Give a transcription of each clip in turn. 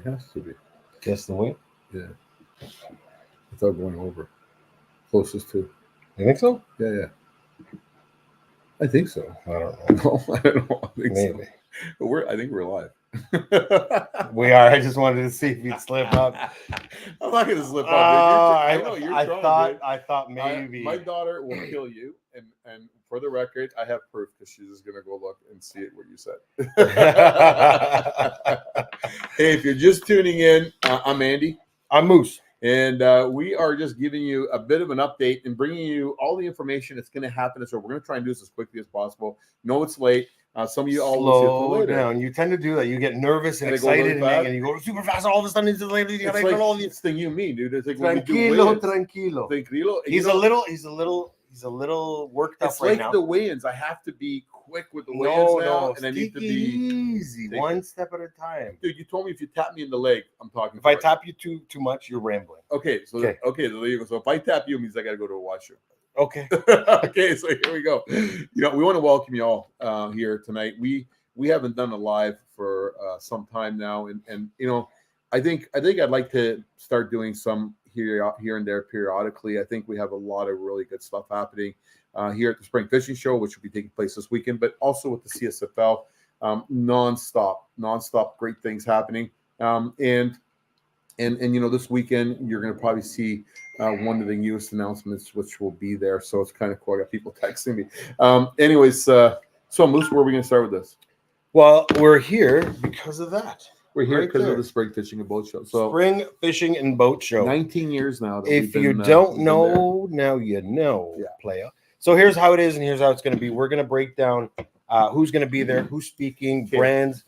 It has to be. Guess the weight. Yeah. Without going over. Closest to. You think so? Yeah. I think so. I don't know. No, I don't know. I think Maybe. so. I think we're live. We are. I just wanted to see if you'd slip up. I'm not gonna slip up. I know you're I trying, thought. dude. I thought maybe. My daughter will kill you, and for the record, I have proof because she's just gonna go look and see it what you said. Hey, if you're just tuning in, I'm Andy. I'm Moose. And we are just giving you a bit of an update and bringing you all the information that's going to happen. So we're going to try and do this as quickly as possible. No, it's late. Some of you all will see it Slow later. down. You tend to do that. You get nervous and And I go really excited, fast. and you go super fast. All of a sudden, it's like, It's like this thing you mean, dude. It's like when we do tranquilo, weigh-ins. tranquilo. He's a little worked up It's right like now. the weigh-ins. I have to be quick with the weigh-ins now, and I need to be easy, Take one it. step at a time. Dude, you told me if you tap me in the leg, I'm talking. If I tap you too much, you're rambling. Okay, so Okay. so there you go. So if I tap you, it means I got to go to a washroom. Okay. Okay, so here we go. We want to welcome you all here tonight. We haven't done a live for some time now, and I think I'd like to start doing some here and there periodically. I think we have a lot of really good stuff happening here at the Spring Fishing Show, which will be taking place this weekend, but also with the CSFL, nonstop great things happening. And this weekend you're going to probably see one of the newest announcements, which will be there. So it's kind of cool. I got people texting me. Anyways, so Moose, where are we going to start with this? Well, we're here because of that. We're here Right because there. of the Spring Fishing and Boat Show. So Spring Fishing and Boat Show. 19 years now. That If we've you been, don't we've been know, now you know, Yeah. playa. So here's how it is, and here's how it's going to be. We're going to break down who's going to be there, who's speaking, Okay. brands,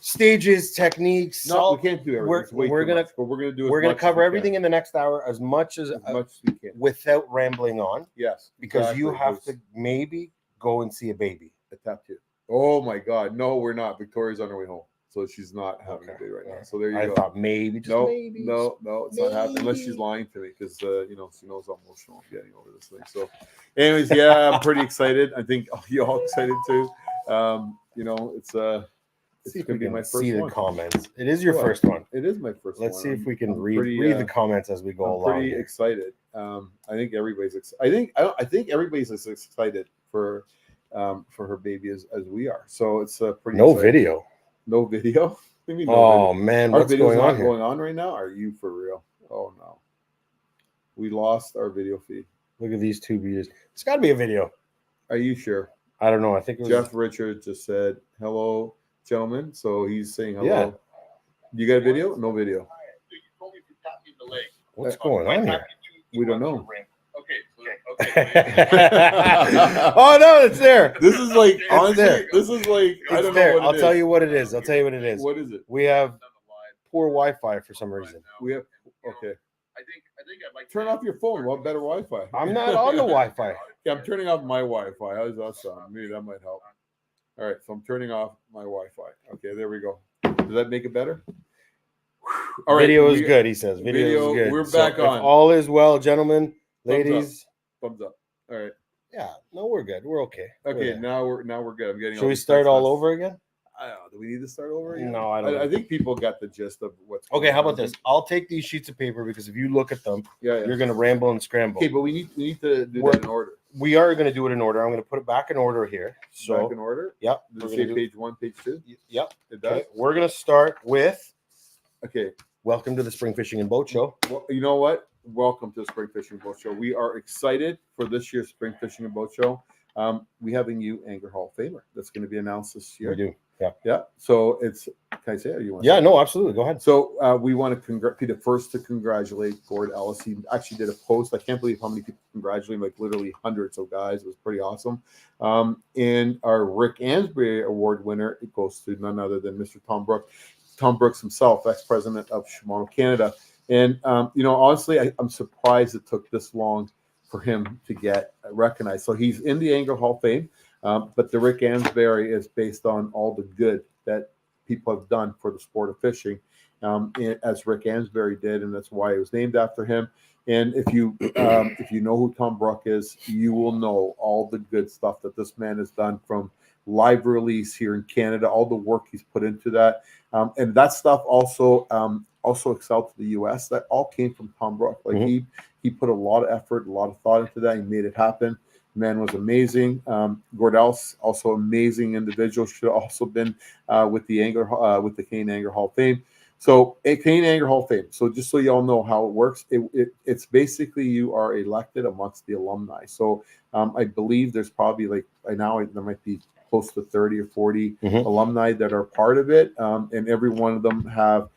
stages, techniques. there. No, we can't do everything. It's way we're too gonna- much, but we're going to do. We're going to cover as we everything in the next hour as much as can. We can. without rambling on, Yes, because you exactly. have to maybe go and see a baby. I tapped you. Oh my God! No, we're not. Victoria's on her way home, so she's not having a baby right now. So there you I go. thought maybe, just No, maybe. no, it's not happening unless she's Maybe. lying to me because she knows how emotional I'm getting over this thing. So, anyways, yeah, I'm pretty excited. I think you all excited too. It's See if gonna we be my can first see the one. comments. It is your What? first one. It is my first. Let's one. see if we can I'm read pretty, the comments as we go I'm along. pretty here. excited. I think everybody's excited. I think everybody's as excited for her baby as we are. So it's pretty. No exciting. video. No video. What do you mean no Oh video? man, Our what's video's going not on here? going on right now? Are you for real? Oh no. We lost our video feed. Look at these two videos. It's got to be a video. Are you sure? I don't know. I think it was Jeff Richards just said hello, gentlemen. So he's saying hello. Yeah. You got a video? No video. What's going on here? We don't know. Oh no, it's there. This is like honestly. there. This is like I It's don't there. know what I'll it tell is. you what it is. I'll tell you what it is. What is it? We have poor Wi-Fi for some reason. We have okay. I think I'd like turn off your phone. What better Wi-Fi? I'm not on the Wi-Fi. Yeah, I'm turning off my Wi-Fi. How's that sound? Maybe that might help. All right, so I'm turning off my Wi-Fi. Okay, there we go. Does that make it better? All right, Video is good, he says. Video video, is good. we're So back if on. all is well, gentlemen, Thumbs up. ladies. Thumbs up. All right. Yeah, no, we're good. We're okay. We're Okay, there. now we're good. I'm getting. Should we start all over again? I don't know. Do we need to start over again? No, I don't. I think people got the gist of what's. Okay, going how on. about this? I'll take these sheets of paper because if you look at them, Yeah. you're going to ramble and scramble. Okay, but we need to do We're- that in order. We are going to do it in order. I'm going to put it back in order here. So, Back in order. yep. Does we're it gonna say do- page 1, page 2? Yep. It does. Okay, we're going to start with Okay. welcome to the Spring Fishing and Boat Show. Well, you know what? Welcome to the Spring Fishing and Boat Show. We are excited for this year's Spring Fishing and Boat Show. We have a new Angler Hall of Famer that's going to be announced this year. We do. Yeah. Yeah. So it's. Can I say it? Or you want? Yeah, no, absolutely. Go ahead. So we want to be the first to congratulate Gord Ellis. He actually did a post. I can't believe how many people congratulated him, like literally hundreds of guys. It was pretty awesome. And our Rick Ansbury Award winner, it goes to none other than Mr. Tom Brooks. Tom Brooks himself, ex-president of Shimano Canada. And, honestly, I'm surprised it took this long for him to get recognized. So he's in the Angler Hall of Fame, but the Rick Ansbury is based on all the good that people have done for the sport of fishing, as Rick Ansbury did, and that's why it was named after him. And if you know who Tom Brook is, you will know all the good stuff that this man has done from live release here in Canada, all the work he's put into that. And that stuff also excelled to the US. That all came from Tom Brook. Like he put a lot of effort, a lot of thought into that. He made it happen. Man was amazing. Gordell's also amazing individual. Should have also been with the Canadian Angler Hall of Fame. So a Canadian Angler Hall of Fame. So just so you all know how it works, it's basically you are elected amongst the alumni. So I believe there's probably there might be close to 30 or 40 alumni that are part of it, and every one of them have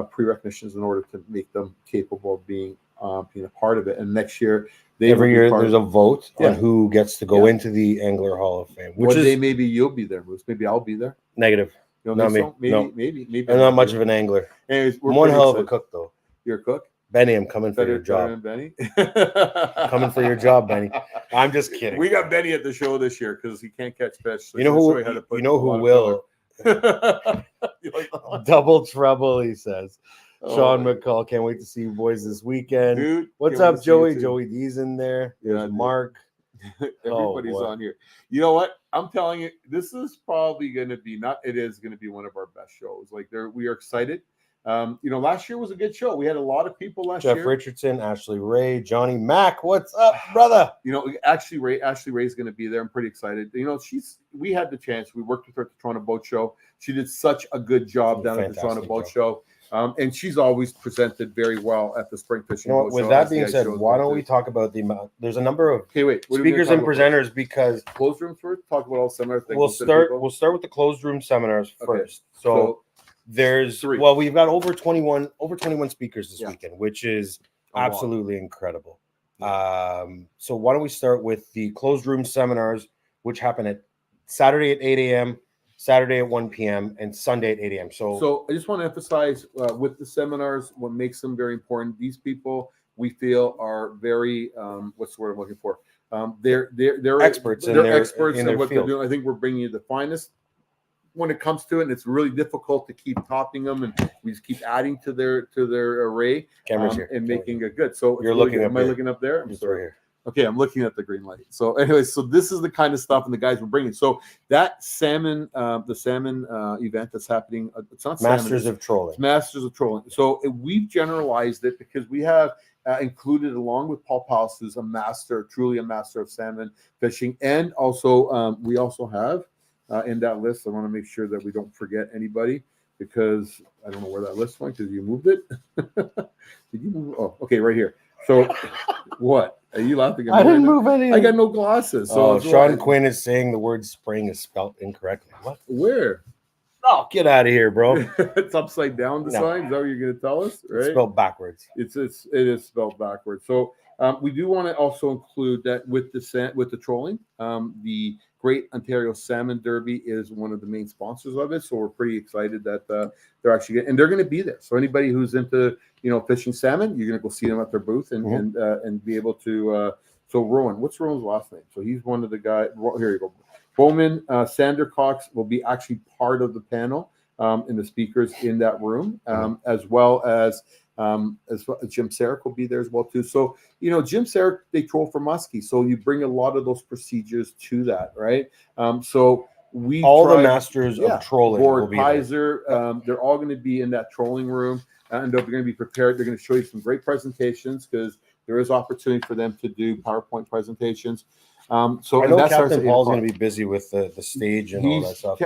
pre-recognitions in order to make them capable of being a part of it. And next year, every year there's a vote on who gets to go into the Angler Hall of Fame. Which day maybe you'll be there, Bruce. Maybe I'll be there. Negative. You don't think me. So? No. Maybe. I'm not much of an angler. Anyways, I'm one hell of a cook, though. You're a cook? Benny, I'm coming for your job. Benny? Coming for your job, Benny. I'm just kidding. We got Benny at the show this year because he can't catch fish. So you know who will? Double trouble, he says. Sean McCall, can't wait to see you boys this weekend. Dude, what's up, Joey? Joey D's in there. There's Mark. Everybody's on here. You know what? I'm telling you, this is probably going to be it is going to be one of our best shows. Like we are excited. Last year was a good show. We had a lot of people last year. Jeff Richardson, Ashley Ray, Johnny Mack. What's up, brother? Ashley Ray's going to be there. I'm pretty excited. We had the chance. We worked with her at the Toronto Boat Show. She did such a good job down at the Toronto Boat Show. And she's always presented very well at the Spring Fishing Boat Show. With that being said, why don't we talk about the amount? There's a number of speakers and presenters because closed rooms first. Talk about all seminars. We'll start with the closed room seminars first. So there's three. Well, we've got over 21 speakers this weekend, which is absolutely incredible. So why don't we start with the closed room seminars, which happen at Saturday at 8 a.m., Saturday at 1 p.m., and Sunday at 8 a.m. So I just want to emphasize with the seminars, what makes them very important. These people we feel are very what's the word I'm looking for? They're experts. They're experts in what field. they're doing. I think we're bringing you the finest when it comes to it, and it's really difficult to keep topping them, and we just keep adding to their array. Cameras here and making it good. So you're looking. Am I looking up there? I'm just sorry. Right here. Okay, I'm looking at the green light. So anyway, so this is the kind of stuff and the guys we're bringing. So that salmon, the salmon event that's happening, it's not Masters salmon, of Trolling. It's Masters of Trolling. So we've generalized it because we have included, along with Paul Powell, who's truly a master of salmon fishing, and also we also have in that list. I want to make sure that we don't forget anybody because I don't know where that list went because you moved it. Did you move? Oh, okay, right here. So what? Are you laughing at me? I didn't move anything. I got no glasses. So Sean Quinn is saying the word spring is spelled incorrectly. What? Where? Oh, get out of here, bro. It's upside down, the sign. Is that what you're going to tell us? Right? It's spelled backwards. It is spelled backwards. So we do want to also include that with the trolling. The Great Ontario Salmon Derby is one of the main sponsors of it. So we're pretty excited that they're actually and they're going to be there. So anybody who's into fishing salmon, you're going to go see them at their booth and be able to. So Rowan, what's Rowan's last name? So he's one of the guys. Here you go. Bowman Sandercox will be actually part of the panel and the speakers in that room, as well as Jim Sarek will be there as well too. So Jim Sarek, they troll for muskie, so you bring a lot of those procedures to that, right? So we the masters of trolling Gord Pizer, they're all going to be in that trolling room, and they're going to be prepared. They're going to show you some great presentations because there is opportunity for them to do PowerPoint presentations. So I know Captain Paul's going to be busy with the stage and all that stuff.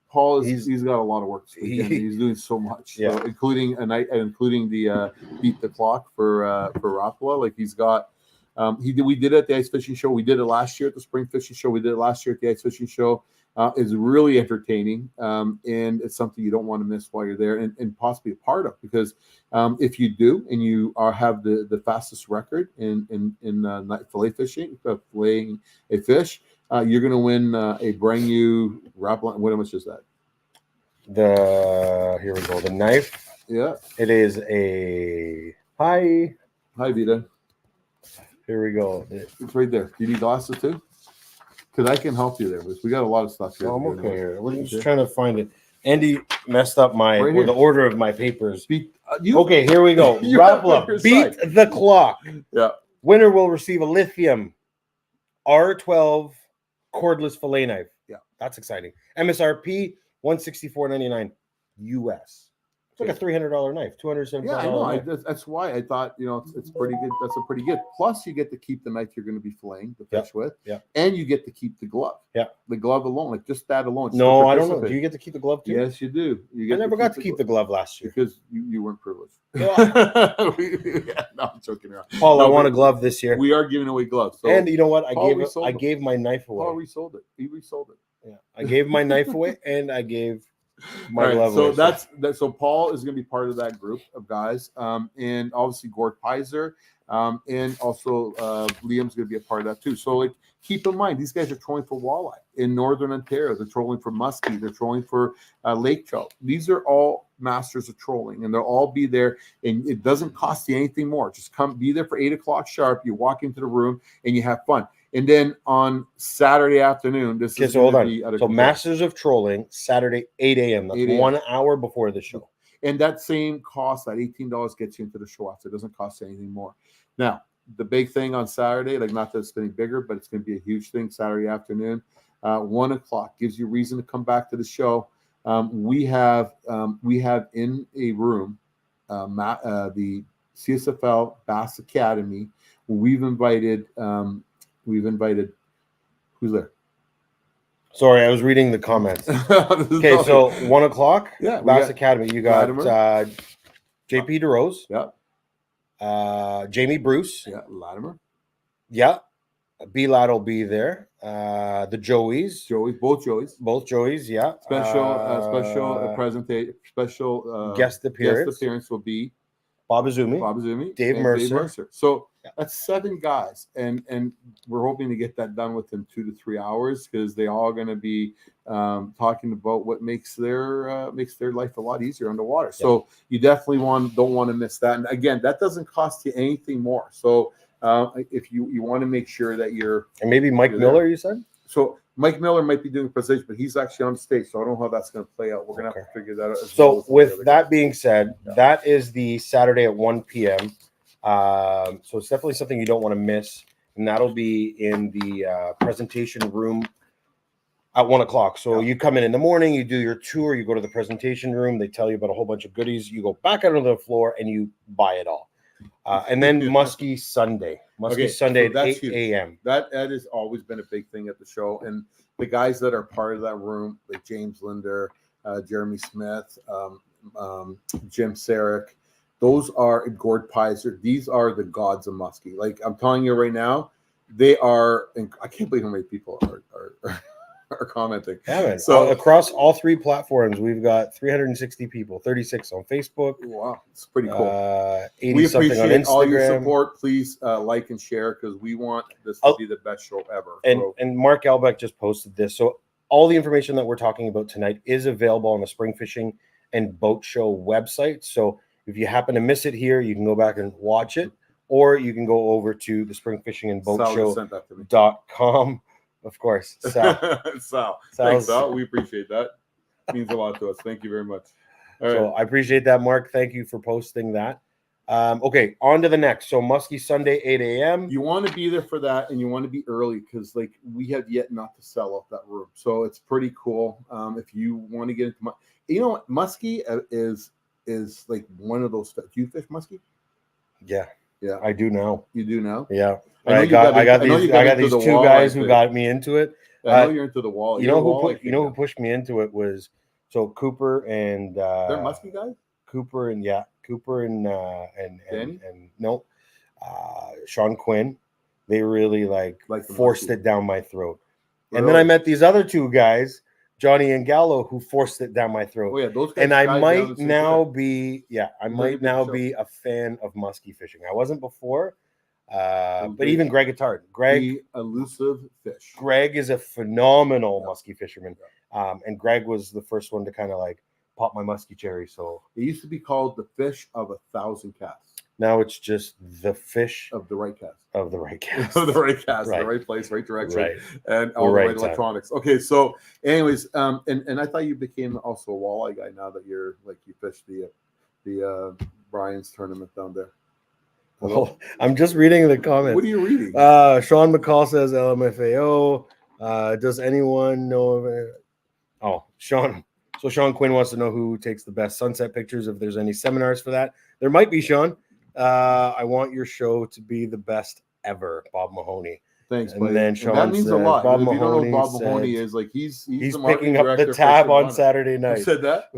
Paul he's got a lot of work. He's doing so much, so, including the beat the clock for Rapala. Like he's got, we did it at the Ice Fishing Show. We did it last year at the Spring Fishing Show. We did it last year at the Ice Fishing Show. It's really entertaining, and it's something you don't want to miss while you're there and possibly a part of, because if you do and you have the fastest record in fillet fishing, filleting a fish, you're going to win a brand new Rapala. What much is that? Here we go. The knife. Yeah. It is a hi Vita. Here we go. It's right there. Do you need glasses too? Because I can help you there. We got a lot of stuff here. I'm okay here. We're just trying to find it. Andy messed up the order of my papers. Okay, here we go. Rapala, beat the clock. Yeah. Winner will receive a lithium R12 cordless fillet knife. Yeah. that's exciting. MSRP $164.99 US. It's like a $300 knife, $275. Yeah, I know. Knife. That's why I thought, it's pretty good. That's a pretty good. Plus, you get to keep the knife you're going to be filleting the fish with, and you get to keep the glove. Yeah, the glove alone, like just that alone. No, I don't know. Do you get to keep the glove too? Yes, you do. I never got to keep the glove last year because you weren't privileged. No, I'm joking around. Paul, I want a glove this year. We are giving away gloves, and you know what? I gave my knife away. Paul resold it. He resold it. Yeah, I gave my knife away, and I gave my glove so away. That's that. So Paul is going to be part of that group of guys, and obviously Gord Pizer, and also Liam's going to be a part of that too. So like, keep in mind, these guys are trolling for walleye in northern Ontario. They're trolling for muskie. They're trolling for lake trout. These are all masters of trolling, and they'll all be there. And it doesn't cost you anything more. Just come, be there for 8 o'clock sharp. You walk into the room and you have fun. And then on Saturday afternoon, this is hold on. So Masters of Trolling, Saturday, 8 a.m. That's 1 hour before the show. And that same cost, that $18 gets you into the show after. It doesn't cost you anything more. Now, the big thing on Saturday, like not that it's getting bigger, but it's going to be a huge thing Saturday afternoon. 1 o'clock gives you reason to come back to the show. We have in a room the CSFL Bass Academy. We've invited who's there? Sorry, I was reading the comments. Okay, so 1 o'clock. Yeah, Bass Academy. You got JP DeRose. Yeah. Jamie Bruce. Yeah. Latimer. Yeah. B-Lad will be there. The Joeys. Both Joeys. Yeah. Special presentation. Special guest appearance will be Bob Azumi, Dave Mercer. So that's 7 guys, and we're hoping to get that done within 2 to 3 hours because they all going to be talking about what makes their life a lot easier underwater. Yeah. So you definitely don't want to miss that. And again, that doesn't cost you anything more. So if you want to make sure that you're and maybe Mike Miller, you said. So Mike Miller might be doing presentation, but he's actually on stage, so I don't know how that's going to play out. We're going to have to figure that out. So with that being said, that is the Saturday at 1 p.m. So it's definitely something you don't want to miss, and that'll be in the presentation room at 1 o'clock. So you come in the morning, you do your tour, you go to the presentation room, they tell you about a whole bunch of goodies, you go back out on the floor and you buy it all. And then Muskie Sunday at 8 a.m. That has always been a big thing at the show. And the guys that are part of that room, like James Linder, Jeremy Smith, Jim Sarek, those are Gord Pizer. These are the gods of muskie. Like I'm telling you right now, they are. I can't believe how many people are commenting. Yeah, so across all 3 platforms, we've got 360 people, 36 on Facebook. Wow, it's pretty cool. 80 we something appreciate on Instagram. All your support. Please like and share because we want this to be the best show ever. And Mark Albeck just posted this. So all the information that we're talking about tonight is available on the Spring Fishing and Boat Show website. So if you happen to miss it here, you can go back and watch it, or you can go over to the Spring Fishing and Boat Show.com. Of course. Sal. Thanks, Sal. We appreciate that. It means a lot to us. Thank you very much. So I appreciate that, Mark. Thank you for posting that. Okay, on to the next. So Muskie Sunday, 8 a.m. You want to be there for that, and you want to be early because, like, we have yet not to sell out that room. So it's pretty cool. If you want to get into muskie is like one of those. Do you fish muskie? Yeah, I do now. You do now? Yeah. I got these 2 guys who got me into it. I know you're into the wall. You know who pushed me into it was Cooper and they're muskie guys. Cooper and Sean Quinn. They really forced it down my throat. Really? And then I met these other 2 guys, Johnny and Gallo, who forced it down my throat. Oh yeah, those guys. And I might now be a fan of muskie fishing. I wasn't before. But even Greg Attard. The elusive fish. Greg is a phenomenal muskie fisherman. And Greg was the first one to kind of pop my muskie cherry. So it used to be called the fish of 1,000 casts. Now it's just the fish of the right cast. Of the right cast. Of the right cast, the right place, right direction, and all the right electronics. Time. Okay, so anyways, and I thought you became also a walleye guy now that you're you fish the Brian's tournament down there. Well, I'm just reading the comments. What are you reading? Sean McCall says LMFAO. Does anyone know of it? Oh, Sean. So Sean Quinn wants to know who takes the best sunset pictures, if there's any seminars for that. There might be, Sean. I want your show to be the best ever, Bob Mahoney. Thanks, And buddy. then Sean that means says, a lot. Bob If you don't know Mahoney who Bob Mahoney said is, like he's he's the marketing picking up the director for tab on Shimano. Saturday Who night. said that?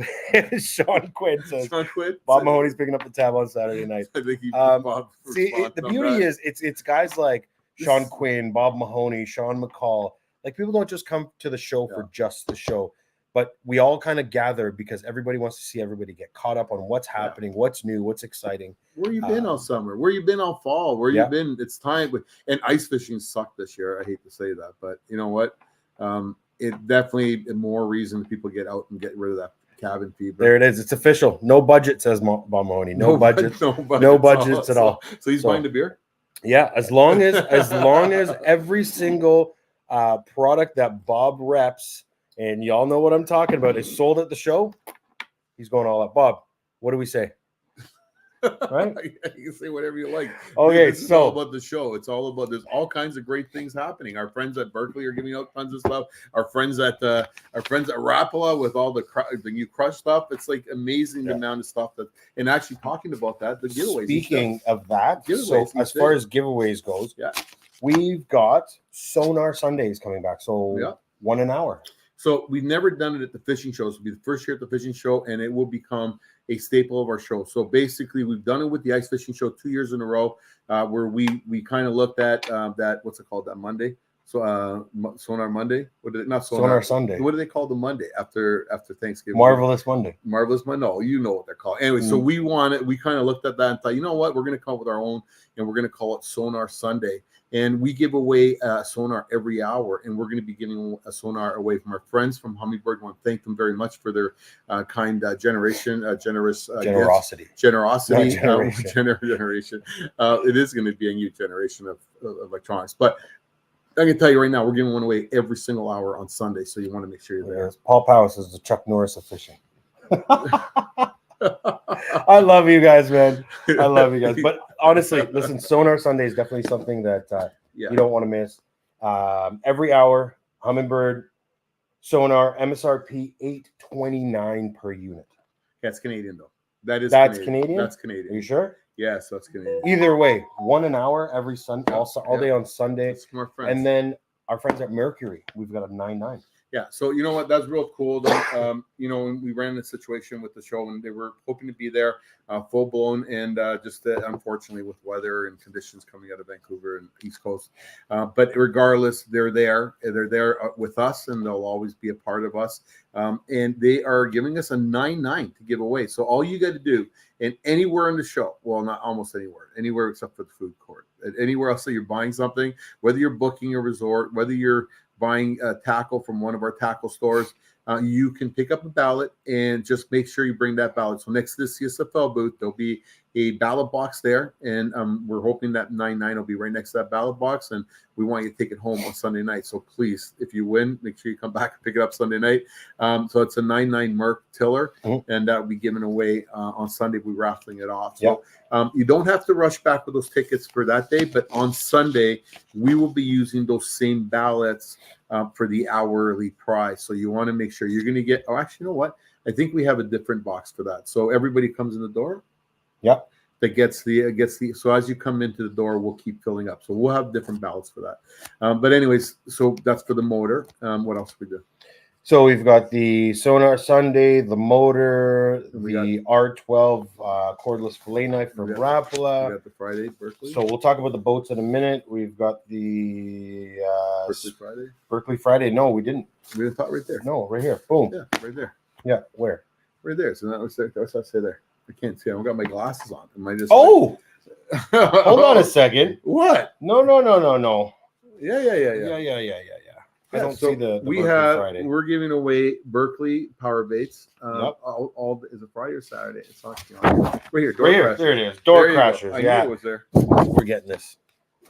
Sean Quinn says Sean Quinn. Bob Mahoney's picking up the tab on Saturday night. I think he The beauty is it's guys like Sean Quinn, Bob Mahoney, Sean McCall. Like, people don't just come to the show for just the show, but we all kind of gather because everybody wants to see everybody get caught up on what's happening, what's new, what's exciting. Where you been all summer? Where you been all fall? Where you been? It's time. And ice fishing sucked this year. I hate to say that, but you know what? It definitely more reason people get out and get rid of that cabin fever. There it is. It's official. No budget, says Bob Mahoney. No budget. No budgets at all. So he's buying the beer? Yeah, as long as every single product that Bob reps, and y'all know what I'm talking about, is sold at the show, he's going all out. Bob, what do we say? Right? You can say whatever you like. Okay, this is all about the show. It's all about, there's all kinds of great things happening. Our friends at Berkeley are giving out tons of stuff. Our friends at Rapala with all the new crush stuff. It's like amazing the amount of stuff that, and actually talking about that, the giveaways. Speaking of that, so as far as giveaways goes, we've got Sonar Sundays coming back. So 1 an hour. So we've never done it at the fishing shows. It'll be the first year at the fishing show, and it will become a staple of our show. So basically, we've done it with the ice fishing show 2 years in a row, where we kind of looked at that, what's it called, that Monday? So Sonar Monday? What did it, not Sonar Sunday. What do they call the Monday after Thanksgiving? Marvelous Monday. Marvelous Monday. No, you know what they're called. Anyway, so we kind of looked at that and thought, you know what, we're going to come up with our own, and we're going to call it Sonar Sunday. And we give away sonar every hour, and we're going to be giving a sonar away from our friends from Humminbird. I want to thank them very much for their kind generosity. Generation. It is going to be a new generation of electronics. But I can tell you right now, we're giving one away every single hour on Sunday, so you want to make sure you're there. Paul Powers is the Chuck Norris of fishing. I love you guys, man. I love you guys. But honestly, listen, Sonar Sunday is definitely something that you don't want to miss. Every hour, Humminbird, Sonar, MSRP $829 per unit. That's Canadian, though. That's Canadian? That's Canadian. Are you sure? Yes, that's Canadian. Either way, 1 an hour every Sunday, all day on Sunday. And then our friends at Mercury, we've got a 9.9. Yeah, so you know what? That's real cool. You know, we ran a situation with the show, and they were hoping to be there, full blown, and just unfortunately with weather and conditions coming out of Vancouver and East Coast. But regardless, they're there. They're there with us, and they'll always be a part of us. And they are giving us a 9.9 to give away. So all you got to do, and anywhere in the show, well, not almost anywhere except for the food court, anywhere else that you're buying something, whether you're booking a resort, whether you're buying a tackle from one of our tackle stores, you can pick up a ballot and just make sure you bring that ballot. So next to the CSFL booth, there'll be a ballot box there, and we're hoping that 9.9 will be right next to that ballot box, and we want you to take it home on Sunday night. So please, if you win, make sure you come back and pick it up Sunday night. So it's a 9.9 Merc tiller, and that will be given away on Sunday. We're raffling it off. So you don't have to rush back with those tickets for that day, but on Sunday, we will be using those same ballots for the hourly prize. So you want to make sure you're going to get, oh, actually, you know what? I think we have a different box for that. So everybody comes in the door. Yep. That gets the so as you come into the door, we'll keep filling up. So we'll have different ballots for that. But anyways, so that's for the motor. What else we do? So we've got the Sonar Sunday, the motor, the R12 cordless fillet knife from Rapala. We got the Friday Berkeley. So we'll talk about the boats in a minute. We've got the Berkeley Friday. No, we didn't. We didn't talk right there. No, right here. Boom. Yeah, right there. Yeah, where? Right there. So that was what I say there. I can't see. I don't got my glasses on. Am I just? Oh, hold on a second. What? No. Yeah. I don't see the we Berkeley have. Friday. We're giving away Berkeley power baits. All is it Friday or Saturday? It's not right here. Right here. There it is. Door crashers. I knew it was there. We're getting this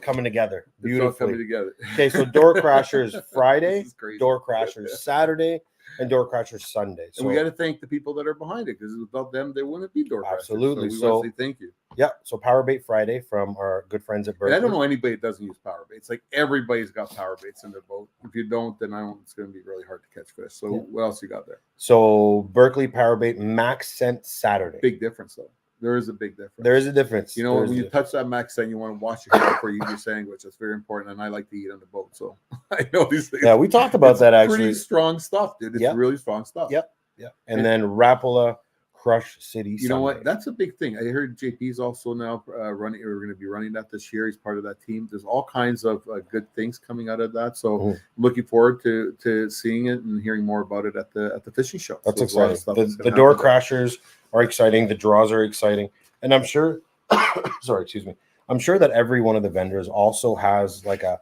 coming together. Beautifully coming together. Okay, so door crashers Friday. Door crashers Saturday. and Door Crashers Sunday. So and we got to thank the people that are behind it, because without them, there wouldn't be Door Crashers. Absolutely. So we So- want to say thank you. yeah, so Power Bait Friday from our good friends at And Berkeley. I don't know anybody that doesn't use power baits. Like, everybody's got power baits in their boat. If you don't, then it's going to be really hard to catch fish. So Yeah. what else you got there? So Berkeley Power Bait Max Scent Saturday. Big difference, though. There is a big difference. There is a difference. You know, There is when a you touch that max scent, you want to wash your hands before you eat your sandwich. That's very important. And I like to eat on the boat, so I know these things. Yeah, we talked about It's that actually. Pretty strong stuff, dude. It's Yep. really strong stuff. Yep. Yeah. And then Rapala Crush City. You know what? Sunday. That's a big thing. I heard JP's also now running. We're going to be running that this year. He's part of that team. There's all kinds of good things coming out of that. So Mhm. looking forward to seeing it and hearing more about it at the fishing show. That's So there's a lot of exciting. stuff The, that's the gonna Door happen there. Crashers are exciting. The draws are exciting. And I'm sure, sorry, excuse me. I'm sure that every one of the vendors also has like a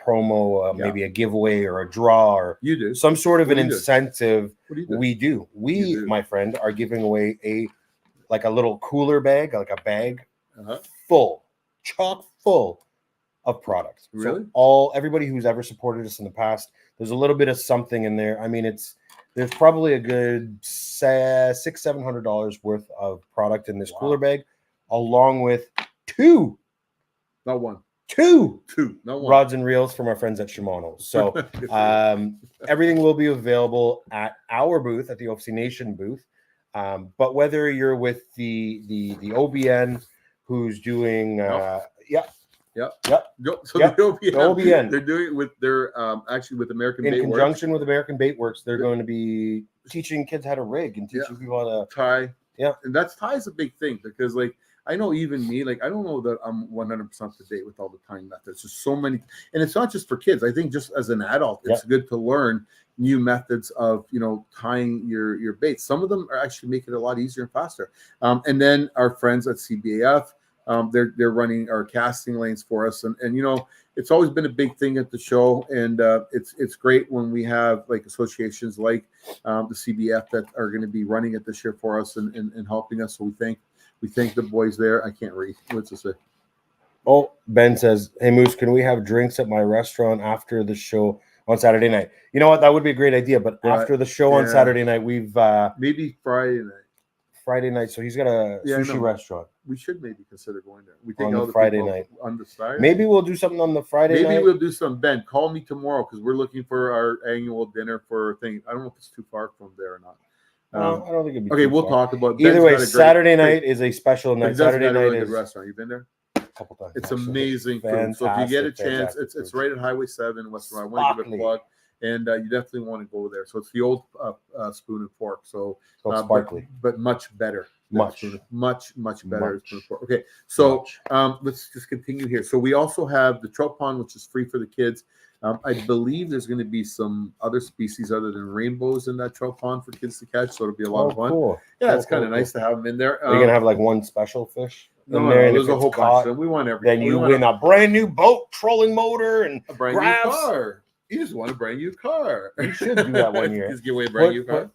promo, Yeah. maybe a giveaway or a draw or You do. some sort of What an do you do? incentive. What do you do? We do. We, You do. my friend, are giving away a little cooler bag, like a bag Uh-huh. full, chock full of products. Really? So everybody who's ever supported us in the past, there's a little bit of something in there. I mean, there's probably a good $600-700 worth of product in this Wow. cooler bag, along with two Not one. two Not one. rods and reels from our friends at Shimano. So Good for you. everything will be available at our booth, at the OFC Nation booth. But whether you're with the OBN, who's doing Go- so Yep. the OBN, The OBN. they're doing it with their actually with American in Bait Works. conjunction with American Bait Works, they're going to be teaching kids how to rig and teaching people how to. Tie. Yeah. And tie is a big thing, because like I know even me, like I don't know that I'm 100% up to date with all the tying methods. There's so many, and it's not just for kids. I think just as an adult, it's good to learn new methods of tying your baits. Some of them are actually make it a lot easier and faster. And then our friends at CBAF, they're running our casting lanes for us, and it's always been a big thing at the show, and it's great when we have like associations like the CBF that are going to be running it this year for us and helping us. So we thank the boys there. I can't read. What's it say? Oh, Ben says, "Hey Moose, can we have drinks at my restaurant after the show on Saturday night?" You know what? That would be a great idea. But Right. after the show on Yeah. Saturday night, we've Maybe Friday night. Friday night. So he's got a Yeah, I sushi know. restaurant. We should maybe consider going there. We On take the all the Friday people night. on the Friday. Maybe we'll do something on the Friday Maybe night. we'll do some. Ben, call me tomorrow, because we're looking for our annual dinner for thing. I don't know if it's too far from there or not. No, I don't think it'd be Okay, too we'll far. talk about. Either Ben's way, got a great- Saturday great- night is a special but night. he does Saturday got a night really is good restaurant. You've been there? a couple times. It's actually. amazing food. So if you get a Fantastic, chance, fantastic it's food. right at Highway 7 West. I want to give it Sparkly. a plug, and you definitely want to go there. So it's the old spoon and fork. So So it's but- sparkly. but much better. than Much. spoon and- much better. Much. Spoon and fork. Okay, so Much. let's just continue here. So we also have the trout pond, which is free for the kids. I believe there's going to be some other species other than rainbows in that trout pond for kids to catch. So it'll be a lot of fun. Cool. Yeah, it's Cool, kind of cool, nice to have them in there. Are you gonna have like one special fish in no, there? no, And there's if a whole it's bunch. caught, Of them. We want everything. then We you want win a brand new boat trolling motor and a brand graphs. new car. You just want a brand new car. You should do that one year. Just give away a brand new car.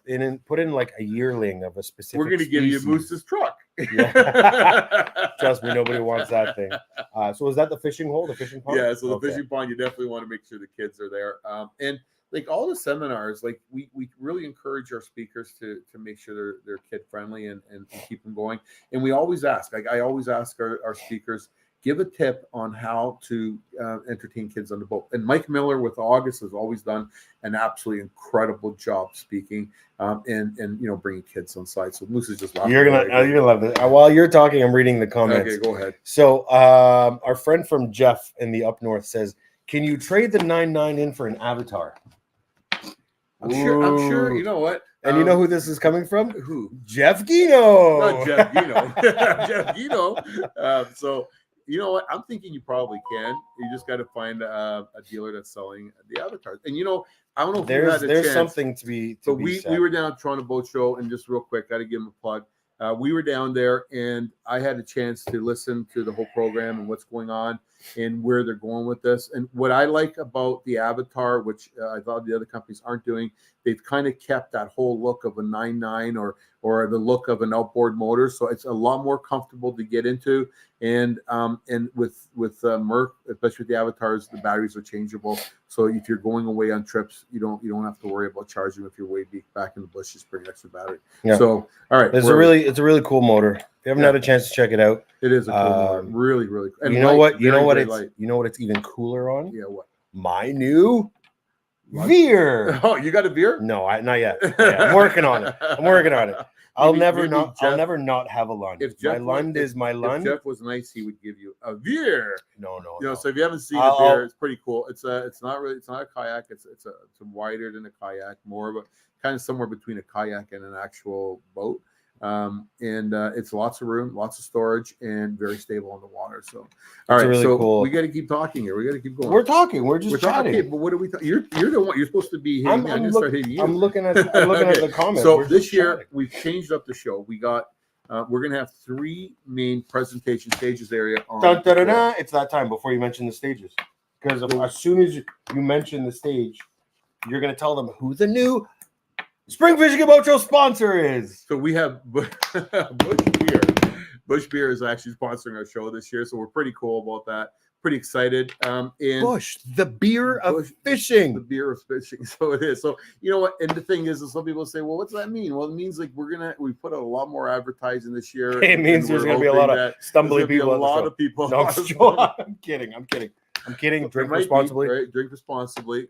put in like a yearling of a specific. We're going to give you species. Moose's truck. Yeah. Trust me, nobody wants that thing. So is that the fishing hole, the fishing pond? Yeah, so the Okay. fishing pond, you definitely want to make sure the kids are there. And like all the seminars, like we really encourage our speakers to make sure they're kid friendly and keep them going. And we always ask, like I always ask our speakers, give a tip on how to entertain kids on the boat. And Mike Miller with August has always done an absolutely incredible job speaking and bringing kids on site. So Moose is just laughing. You're gonna love it. While you're talking, I'm reading the comments. Okay, go ahead. So our friend from Jeff in the up north says, "Can you trade the 9.9 in for an Avatar?" I'm sure. Ooh. You know what? And you know who this is coming from? Who? Jeff Guino. Not Jeff Guino. Jeff Guino. So you know what? I'm thinking you probably can. You just got to find a dealer that's selling the avatars. And I don't know if you had a There's chance, something to be. but we were down at Toronto Boat Show, and just real quick, got to give them a plug. We were down there, and I had a chance to listen to the whole program and what's going on and where they're going with this. And what I like about the Avatar, which I thought the other companies aren't doing, they've kind of kept that whole look of a 9.9 or the look of an outboard motor, so it's a lot more comfortable to get into. And with Merc, especially with the Avatars, the batteries are changeable, So if you're going away on trips, you don't have to worry about charging if you're way back in the bush. Just bring an extra battery. Yeah. So all right, it's a really cool motor. If you haven't had a chance to check it out, it is a cool motor. Really cool. And you know what? You know what it's even cooler on? Yeah, what? My new Veer. Oh, you got a Veer? No, not yet. I'm working on it. I'll never not have a Lund. My Lund is my Lund. If Jeff was nice, he would give you a Veer. No. So if you haven't seen a Veer, it's pretty cool. It's not a kayak. It's wider than a kayak, more of a kind of somewhere between a kayak and an actual boat. It's lots of room, lots of storage, and very stable on the water. So, all right, really so cool. We got to keep talking here. We got to keep going. We're talking. We're just chatting. Okay, but what are we? You're the one. You're supposed to be hitting me. I'm going to start hitting you. I'm looking at the comments. So this year we've changed up the show. We got. We're going to have 3 main presentation stages area. It's that time before you mention the stages, because as soon as you mention the stage, you're going to tell them who the new Spring Fishing Boat sponsor is. So we have Bush Beer. Bush Beer is actually sponsoring our show this year, so we're pretty cool about that. Pretty excited. And Bush, the beer of fishing. The beer of fishing. So it is. So you know what? And the thing is some people say, well, what's that mean? Well, it means like we put out a lot more advertising this year. It means there's going to be a lot of stumbling people. A lot of people. No, I'm kidding. Drink responsibly. Right? Drink responsibly.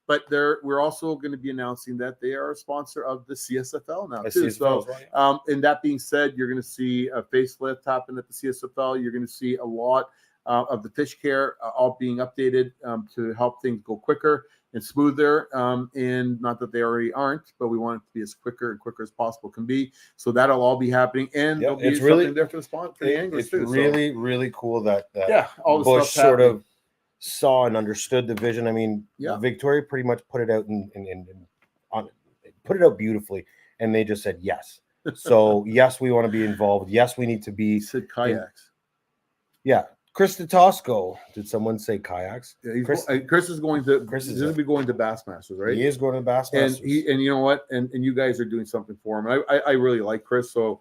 But we're also going to be announcing that they are a sponsor of the CSFL now too. So, and that being said, you're going to see a facelift happen at the CSFL. You're going to see a lot of the fish care all being updated to help things go quicker and smoother. And not that they already aren't, but we want it to be as quicker as possible can be. So that'll all be happening, and there'll be something there for the sponsor. It's really cool that all the Bush stuff sort of saw and understood the vision. I mean, Victoria pretty much put it out put it out beautifully, and they just said yes. So yes, we want to be involved. Yes, we need to be. Said kayaks. Chris Tatosco. Did someone say kayaks? Yeah, Chris is going to. Chris is going to be going to Bassmasters, right? He is going to Bassmasters, and you know what? And you guys are doing something for him. I really like Chris. So,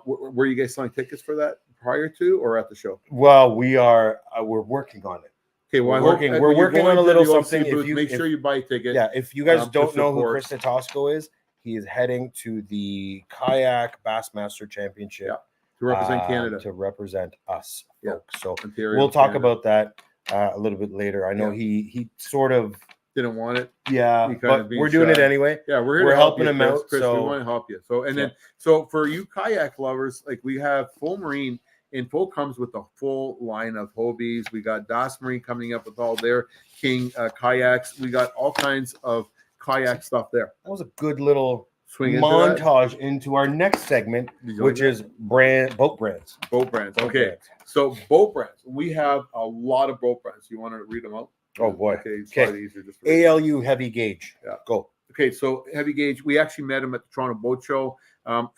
were you guys selling tickets for that prior to or at the show? Well, we're working on it. Okay, well, we're working on a little something. Booth, make sure you buy a ticket. Yeah, if you guys don't know who Chris Tatosco is, he is heading to the Kayak Bassmaster Championship to represent Canada, to represent us, folks. So Ontario, we'll talk about that a little bit later. I know he sort of didn't want it. Yeah, but we're doing it anyway. Yeah, we're helping him out. Chris, we want to help you. So then for you kayak lovers, like we have Full Marine. And Full comes with a full line of Hobies. We got Das Marine coming up with all their King kayaks. We got all kinds of kayak stuff there. That was a good little montage into our next segment, which is boat brands. Boat brands. Okay. So boat brands. We have a lot of boat brands. You want to read them out? Oh boy. Okay. It's probably easier just to ALU Heavy Gauge. Yeah. Go. Okay. So Heavy Gauge. We actually met him at the Toronto Boat Show.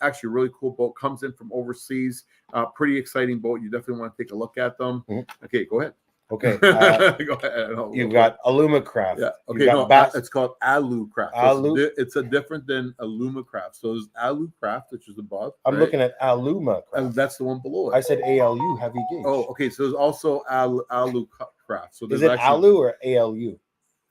Actually, a really cool boat. Comes in from overseas. Pretty exciting boat. You definitely want to take a look at them. Mm-hmm. Okay, go ahead. Okay. Go ahead. You've got Alumacraft. Yeah. Okay. It's called Alucraft. It's a different than Alumacraft. So there's Alucraft, which is above. I'm looking at Alumacraft. And that's the one below it. I said ALU Heavy Gauge. Oh, okay. So there's also Alucraft. So is it Alu or ALU?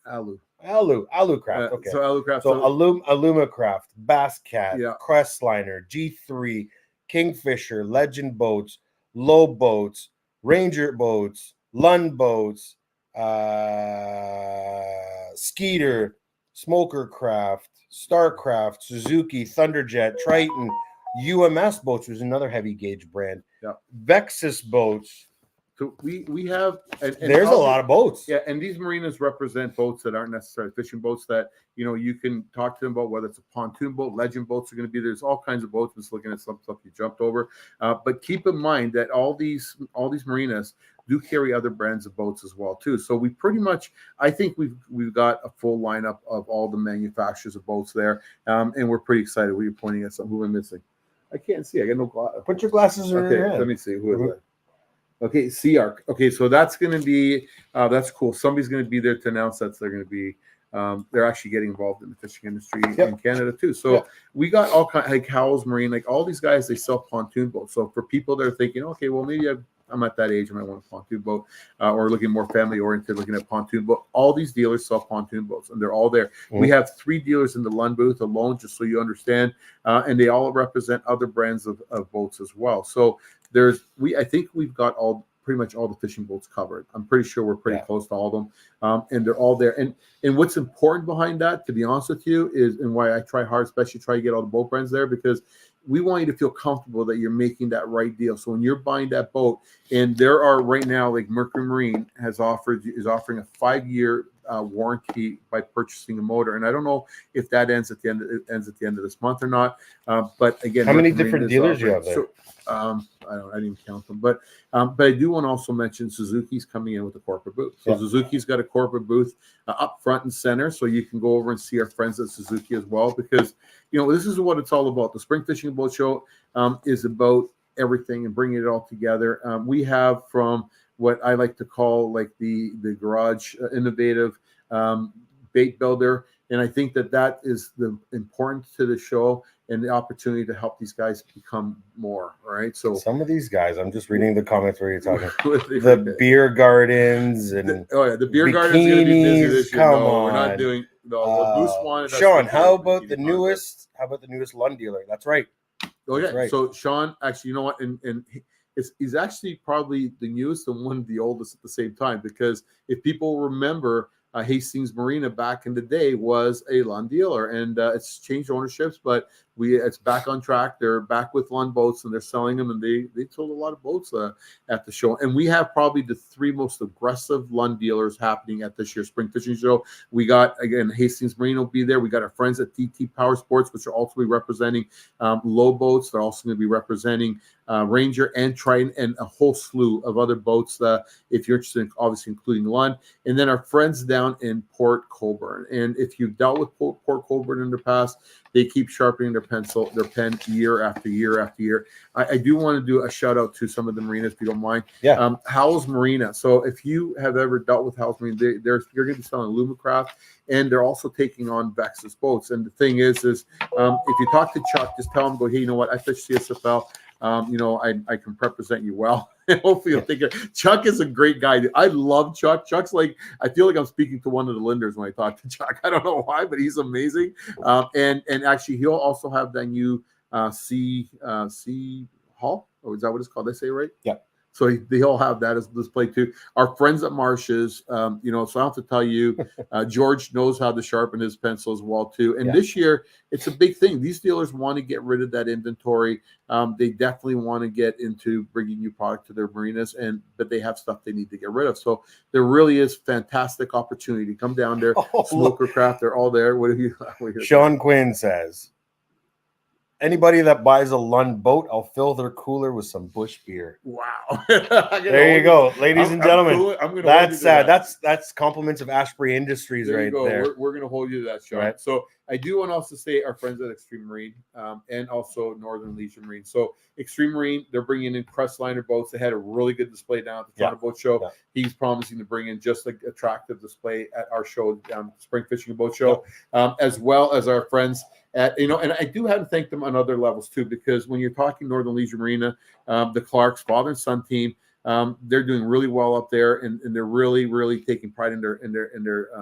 Alucraft. Okay. So Alucraft. So Alumacraft, Basscat, Crestliner, G3, Kingfisher, Legend Boats, Low Boats, Ranger Boats, Lund Boats, Skeeter, Smokercraft, Starcraft, Suzuki, Thunderjet, Triton, UMS Boats, which is another heavy gauge brand. Yeah. Vexus Boats. So we have and there's a lot of boats. Yeah, and these marinas represent boats that aren't necessarily fishing boats that you can talk to them about, whether it's a pontoon boat. Legend boats are going to be there's all kinds of boats. Just looking at some stuff you jumped over, but keep in mind that all these marinas do carry other brands of boats as well too. So we pretty much, I think we've got a full lineup of all the manufacturers of boats there, and we're pretty excited. You're pointing at something. Who am I missing? I can't see. I got no glasses. Put your glasses on. Okay, let me see. Who is that? Okay, Sea Arc. Okay, so that's going to be that's cool. Somebody's going to be there to announce that they're going to be they're actually getting involved in the fishing industry in Canada too. So we got all kinds like Howells Marine, like all these guys. They sell pontoon boats. So for people that are thinking, okay, well maybe I've I'm at that age, I might want a pontoon boat, or looking more family oriented, looking at pontoon boat. All these dealers sell pontoon boats, and they're all there. We have 3 dealers in the Lund booth alone, just so you understand, and they all represent other brands of boats as well. So I think we've got pretty much all the fishing boats covered. I'm pretty sure we're pretty close to all of them, and they're all there. And what's important behind that, to be honest with you, is, and why I try hard, especially try to get all the boat brands there, because we want you to feel comfortable that you're making that right deal. So when you're buying that boat, and there are right now, like Mercury Marine is offering a 5-year warranty by purchasing a motor, and I don't know if that ends at the end of this month or not. But again, how many different dealers do you have there? So, I didn't count them, but I do want to also mention Suzuki's coming in with a corporate booth. So Suzuki's got a corporate booth up front and center, so you can go over and see our friends at Suzuki as well, because this is what it's all about. The Spring Fishing Boat Show is about everything and bringing it all together. We have from what I like to call like the garage innovative bait builder, and I think that is the importance to the show and the opportunity to help these guys become more, right? So some of these guys, I'm just reading the comments where you're talking the beer gardens and the beer gardens are going to be busy this year. No, we're not doing Goose wanted. Sean, how about the newest Lund dealer? That's right. Okay, That's right. So Sean, actually, you know what, and he's actually probably the newest and one of the oldest at the same time, because if people remember, Hastings Marina back in the day was a Lund dealer, and it's changed ownerships, but it's back on track. They're back with Lund boats, and they're selling them, and they sold a lot of boats at the show. And we have probably the 3 most aggressive Lund dealers happening at this year's Spring Fishing Show. We got, again, Hastings Marine will be there. We got our friends at DT Power Sports, which are also be representing low boats. They're also going to be representing Ranger and Triton and a whole slew of other boats, if you're interested in, obviously including Lund. And then our friends down in Port Colborne. And if you've dealt with Port Colborne in the past, they keep sharpening their pen year after year after year. I do want to do a shout out to some of the marinas, if you don't mind. Yeah. Howell's Marina. So if you have ever dealt with Howell's Marina, you're going to be selling Lumacraft, and they're also taking on Vexus boats. And the thing is if you talk to Chuck, just tell him, go, hey, you know what? I fish CSFL. I can represent you well. Hopefully you'll think it. Chuck is a great guy. I love Chuck. Chuck's like, I feel like I'm speaking to one of the Linders when I talk to Chuck. I don't know why, but he's amazing. And actually he'll also have that new C Hall. Oh, is that what it's called? Did I say it right? Yeah. So they'll have that as display too. Our friends at Marshes, so I have to tell you, George knows how to sharpen his pencil as well too. And this year, it's a big thing. These dealers want to get rid of that inventory. They definitely want to get into bringing new product to their marinas, but they have stuff they need to get rid of. So there really is fantastic opportunity to come down there. Smoker Craft, they're all there. What have you? Sean Quinn says, anybody that buys a Lund boat, I'll fill their cooler with some Bush beer. Wow. There you go, ladies and gentlemen. That's compliments of Asprey Industries there there. We're going to hold you to that, Sean. Right. So I do want to also say our friends at Extreme Marine and also Northern Leisure Marine. So Extreme Marine, they're bringing in Crestliner boats. They had a really good display down at the Toronto Boat Show. Yeah. He's promising to bring in just an attractive display at our show down Spring Fishing Boat Show, as well as our friends at, and I do have to thank them on other levels too, because when you're talking Northern Leisure Marina, the Clarks father and son team, they're doing really well up there, and they're really, really taking pride in their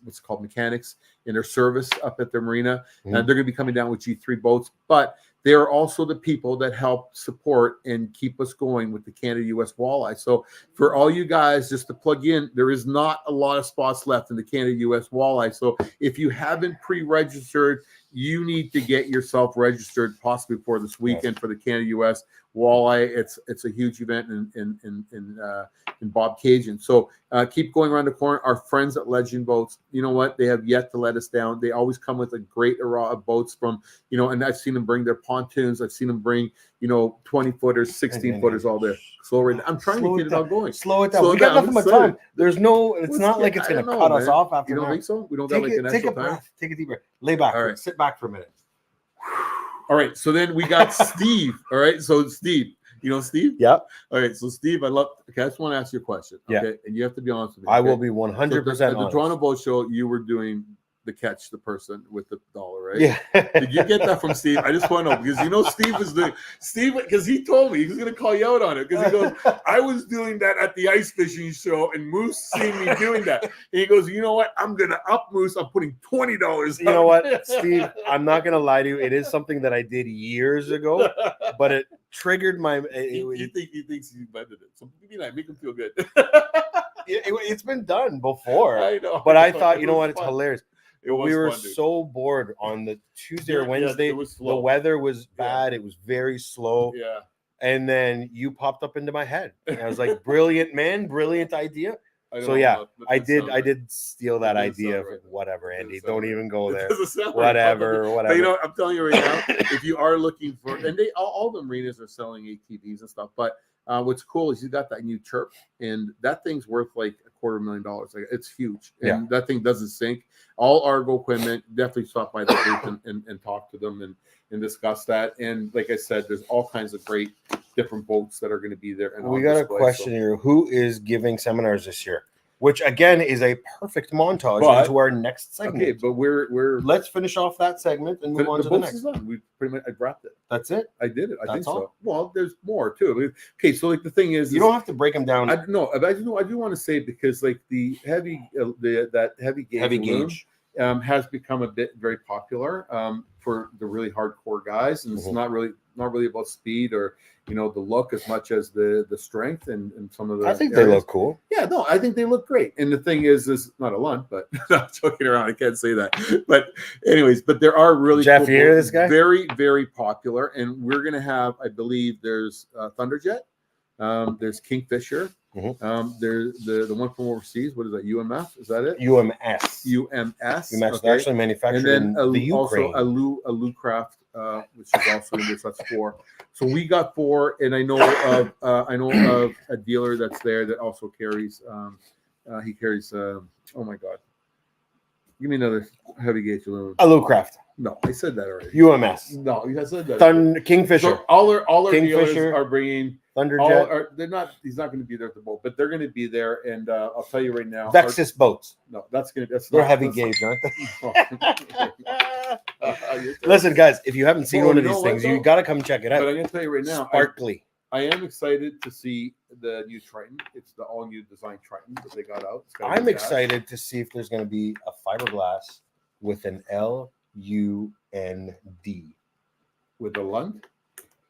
what's called mechanics, in their service up at their marina. And they're going to be coming down with G3 boats, but they are also the people that help support and keep us going with the Canada-US Walleye. So for all you guys, just to plug in, there is not a lot of spots left in the Canada-US Walleye. So if you haven't pre-registered, you need to get yourself registered possibly before this weekend for the Canada-US Walleye. It's a huge event in Bob Cajun. So keep going around the corner. Our friends at Legend Boats, you know what? They have yet to let us down. They always come with a great array of boats from, and I've seen them bring their pontoons. I've seen them bring, 20-footers, 16-footers, all there. I'm trying to get it all going. Slow it down. We got nothing but time. There's it's not like it's going to cut us off after. You don't think so? We don't got like an extra time? Take a deep breath. Lay back. All right. Sit back for a minute. All right. So then we got Steve. All right. So Steve. You know Steve? Yep. All right. So Steve, I just want to ask you a question. Okay. Yeah. And you have to be honest with me. I will be 100% At the Toronto Boat Show, you were doing the catch the person with the dollar, right? Yeah. Did you get that from Steve? I just want to know because Steve was doing because he told me he was going to call you out on it because he goes, I was doing that at the ice fishing show and Moose seen me doing that. And he goes, you know what? I'm going to up Moose. I'm putting $20. You know what, Steve? I'm not gonna lie to you. It is something that I did years ago, but it triggered my. He thinks he invented it. So make him feel good. It's been done before. I know, but I know. thought, It you know was what? It's fun. hilarious. It was We were fun, dude. so bored on the Tuesday or Yeah, Wednesday. it was The slow. weather was bad. It was very slow. Yeah. And then you popped up into my head. And I was like, brilliant, man. Brilliant idea. I don't So know, yeah, but I that sounds right. did steal that It doesn't idea. sound right. Whatever, It Andy. doesn't Don't sound even go It there. doesn't sound right. Whatever. But I'm telling you right now, if you are looking for, and all the marinas are selling ATVs and stuff, but what's cool is you got that new Chirp, and that thing's worth like $250,000. Like it's huge, and that thing doesn't sink. All Argo equipment. Definitely stop by the booth and talk to them and discuss that. And like I said, there's all kinds of great different boats that are going to be there. And we got a question here. Who is giving seminars this year? Which again is a perfect montage into our next segment. Okay, but let's finish off that segment and move on to the next. Is done. We pretty much I wrapped it. That's it. I did it. I think all? so. Well, there's more too. I mean, okay, so like the thing is, you don't have to break them down. I do want to say because like the heavy that heavy gauge has become a bit very popular for the really hardcore guys, and it's not really about speed or the look as much as the strength and some of the. I think they look cool. Yeah, no, I think they look great. And the thing is not a lunt, but I'm joking around. I can't say that. But anyways, there are really Jeff, cool you hear this guy? Very, very popular, and we're gonna have, I believe, there's Thunderjet, there's Kingfisher. There's the one from overseas. What is that? UMF? Is that it? UMS. UMS. Okay. Actually manufactured in the Ukraine. Also a Craft, which is also in this. That's 4. So we got 4, and I know of a dealer that's there that also carries. He carries. Oh my God! Give me another heavy gauge aluminum. Alucraft. No, I said that already. UMS. No, I said that. Kingfisher. So all our dealers are bringing. Thunderjet. They're not. He's not going to be there at the boat, but they're going to be there. And I'll tell you right now, Vexus boats. No, that's they're heavy gauge, aren't they? Listen, guys, if you haven't seen one of these things, you got to come check it out. But I'm going to tell you right now, sparkly. I am excited to see the new Triton. It's the all new design Triton that they got out. I'm excited to see if there's going to be a fiberglass with an LUND with a Lund.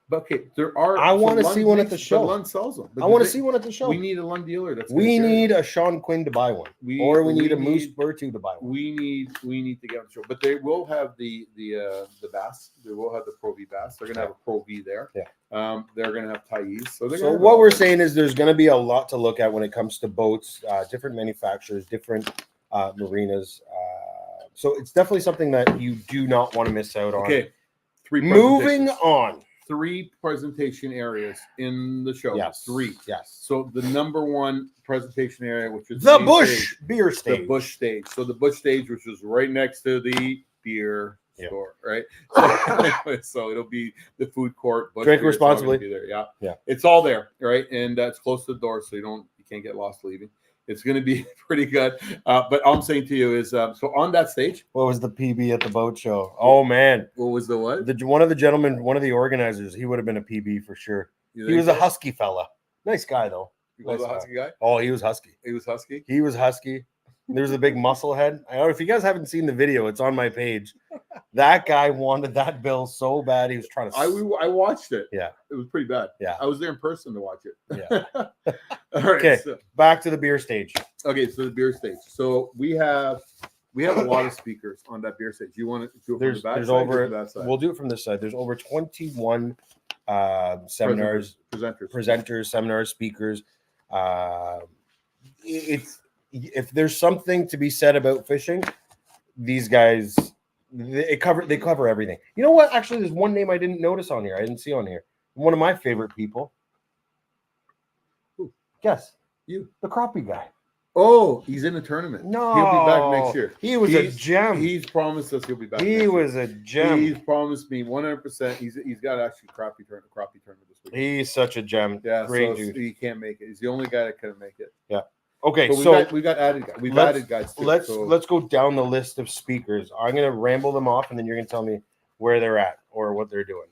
But okay, there are. I want to see one at the show. Lund sells them. I want to see one at the show. We need a Lund dealer. We need a Sean Quinn to buy one, or we need a Moose Bertu to buy one. We need to get on the show, but they will have the Bass. They will have the Pro V Bass. They're going to have a Pro V there. Yeah. They're going to have Thais. So what we're saying is there's going to be a lot to look at when it comes to boats, different manufacturers, different marinas. So it's definitely something that you do not want to miss out on. Okay. Moving on. 3 presentation areas in the show. Yes. 3. Yes. So the number 1 presentation area, which is the Bush beer stage. The Bush stage. So the Bush stage, which is right next to the beer store, right? So it'll be the food court. Bush Drink beer, responsibly. Be there. Yeah. Yeah. It's all there, right? And it's close to the door, so you can't get lost leaving. It's going to be pretty good. But all I'm saying to you is, so on that stage. What was the PB at the boat show? Oh, man. What was the what? One of the gentlemen, one of the organizers, he would have been a PB for sure. He was a husky fella. Nice guy, though. He was a husky guy? Oh, he was husky. He was husky? He was husky. There's a big muscle head. I don't know if you guys haven't seen the video, it's on my page. That guy wanted that bill so bad. He was trying to. I watched it. Yeah. It was pretty bad. Yeah. I was there in person to watch it. Yeah. All right. Okay. So, back to the beer stage. Okay. So the beer stage. So we have a lot of speakers on that beer stage. You want to do it from the back there's side over. or the side? We'll do it from this side. There's over 21 seminars, presenters, seminars, speakers. If there's something to be said about fishing, these guys they cover everything. You know what? Actually, there's one name I didn't notice on here. I didn't see on here. One of my favorite people. Who? Guess. You. The crappie guy. Oh, he's in the tournament. No, he'll be back next year. He was a gem. He's promised us he'll be back. He was a gem. He's promised me 100%. He's got actually crappie tournament this week. He's such a gem. Yeah, great so dude. he can't make it. He's the only guy that couldn't make it. Yeah. Okay, so we got added. We've added guys too. Let's go down the list of speakers. I'm gonna ramble them off, and then you're gonna tell me where they're at or what they're doing.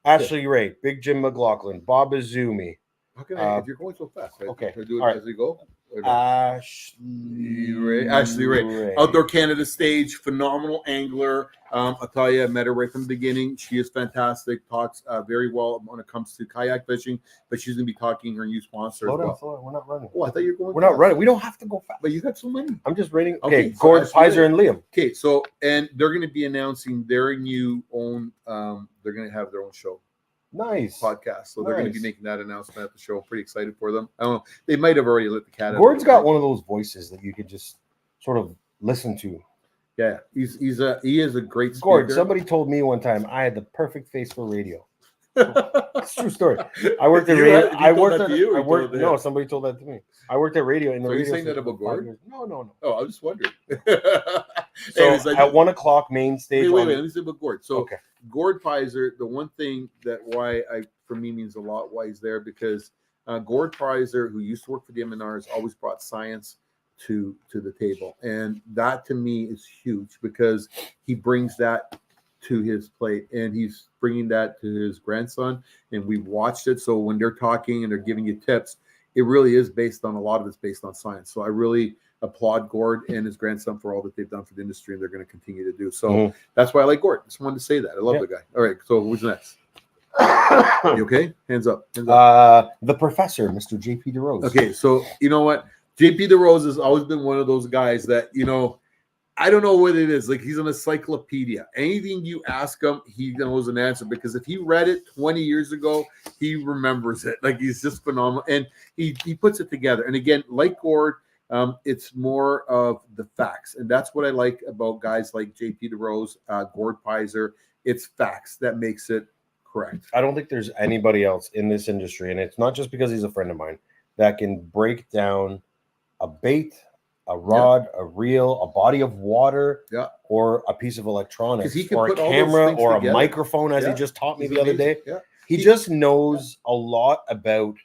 Ashley Ray, Big Jim McLaughlin, Bob Azumi. How can I? If you're going so fast, right? Okay. Can I do it All right. as we go? Ashley Ray. Outdoor Canada stage, phenomenal angler. I'll tell you, I met her right from the beginning. She is fantastic. Talks very well when it comes to kayak fishing, but she's going to be talking her new sponsor as well. We're not running. Oh, I thought you were going. We're not running. We don't have to go fast. But you got so many. I'm just rating. Okay, Okay, Gord, Pizer, and Liam. Okay, so and they're going to be announcing their new own. They're going to have their own show. Nice podcast. So they're going to be making that announcement at the show. Pretty excited for them. I don't know. They might have already lit the cat out. Gord's got one of those voices that you could just sort of listen to. Yeah, he is a great speaker. Gord, somebody told me one time I had the perfect face for radio. It's a true story. I worked at radio. No, somebody told that to me. I worked at radio. So are you saying that about Gord? No. Oh, I was just wondering. So at 1 o'clock main stage. Wait. Let me say about Gord. So okay. Gord Pizer, the one thing that for me means a lot why he's there, because Gord Pizer, who used to work for the MNRs, always brought science to the table, and that to me is huge because he brings that to his plate, and he's bringing that to his grandson, and we've watched it. So when they're talking and they're giving you tips, it really is based on, a lot of it's based on science. So I really applaud Gord and his grandson for all that they've done for the industry, and they're going to continue to do. So that's why I like Gord. Just wanted to say that. I love the guy. All right, so who's next? You okay? Hands up. The professor, Mr. JP DeRose. Okay, so you know what? JP DeRose has always been one of those guys that, I don't know what it is. Like, he's an encyclopedia. Anything you ask him, he knows an answer, because if he read it 20 years ago, he remembers it. Like, he's just phenomenal. And he puts it together. And again, like Gord, it's more of the facts. And that's what I like about guys like JP DeRose, Gord Pizer. It's facts that makes it correct. I don't think there's anybody else in this industry, and it's not just because he's a friend of mine, that can break down a bait, a rod, a reel, a body of water, or a piece of electronics, or a camera, or a microphone, as he just taught me the other day. Yeah. He just knows a lot about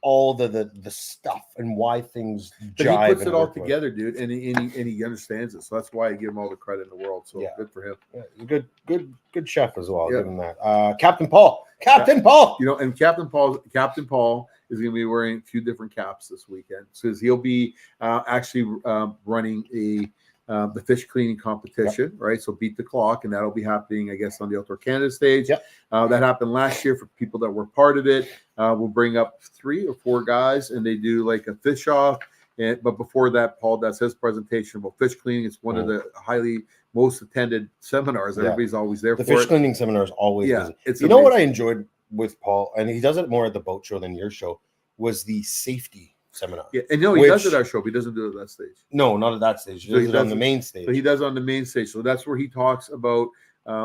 all the stuff and why things jive. He puts it all together, dude, and he understands it. So that's why I give him all the credit in the world. So good for him. Yeah, good chef as well. Give him that. Captain Paul. And Captain Paul is going to be wearing a few different caps this weekend, because he'll be actually running the fish cleaning competition, right? So Beat the Clock, and that'll be happening, I guess, on the Outdoor Canada stage. That happened last year for people that were part of it. We'll bring up 3 or 4 guys, and they do like a fish off. But before that, Paul does his presentation about fish cleaning. It's one of the most attended seminars. Everybody's always there for it. The fish cleaning seminar is always busy. It's amazing. What I enjoyed with Paul, and he does it more at the boat show than your show, was the safety seminar. Yeah, and he does it at our show, but he doesn't do it at that stage. No, not at that stage. He does it on the main stage. So he does on the main stage. So that's where he talks about.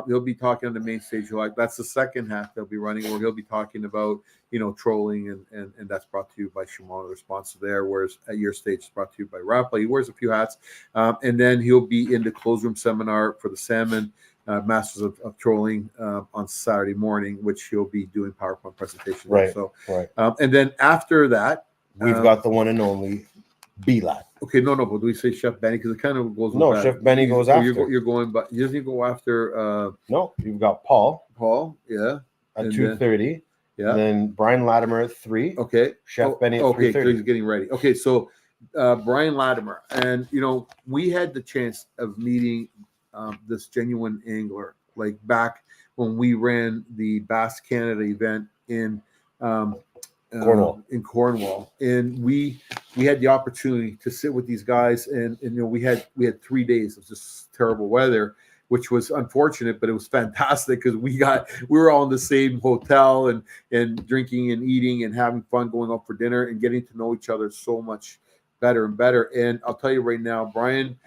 He'll be talking on the main stage. That's the second half they'll be running, where he'll be talking about trolling, and that's brought to you by Shimano, the sponsor there. Whereas at your stage, it's brought to you by Rapala. He wears a few hats, and then he'll be in the closed room seminar for the salmon. Masters of Trolling on Saturday morning, which he'll be doing PowerPoint presentation. Right. And then after that, we've got the one and only B-Lad. Okay, no, but do we say Chef Benny? Because it kind of goes. No, Chef Benny goes after. You're going, but you doesn't go after. No, you've got Paul. Yeah. At 2:30. Yeah. Then Brian Latimer at 3. Okay. Chef Benny at 3:30. Okay, so he's getting ready. Okay, so Brian Latimer, and we had the chance of meeting this genuine angler, like back when we ran the Bass Canada event in Cornwall, and we had the opportunity to sit with these guys, and we had 3 days of just terrible weather, which was unfortunate, but it was fantastic because we were all in the same hotel and drinking and eating and having fun, going out for dinner and getting to know each other so much better and better. And I'll tell you right now, Brian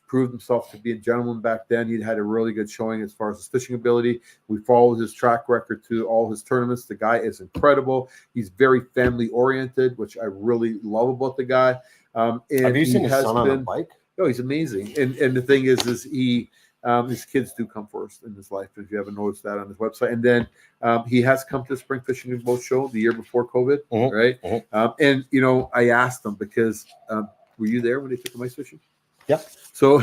proved himself to be a gentleman back then. He had a really good showing as far as his fishing ability. We followed his track record to all his tournaments. The guy is incredible. He's very family oriented, which I really love about the guy. And have you seen his son on a bike? No, he's amazing. And the thing is he his kids do come first in his life. If you haven't noticed that on his website, and then he has come to the Spring Fishing Boat Show the year before COVID, right? And I asked him because were you there when they took him ice fishing? Yeah. So,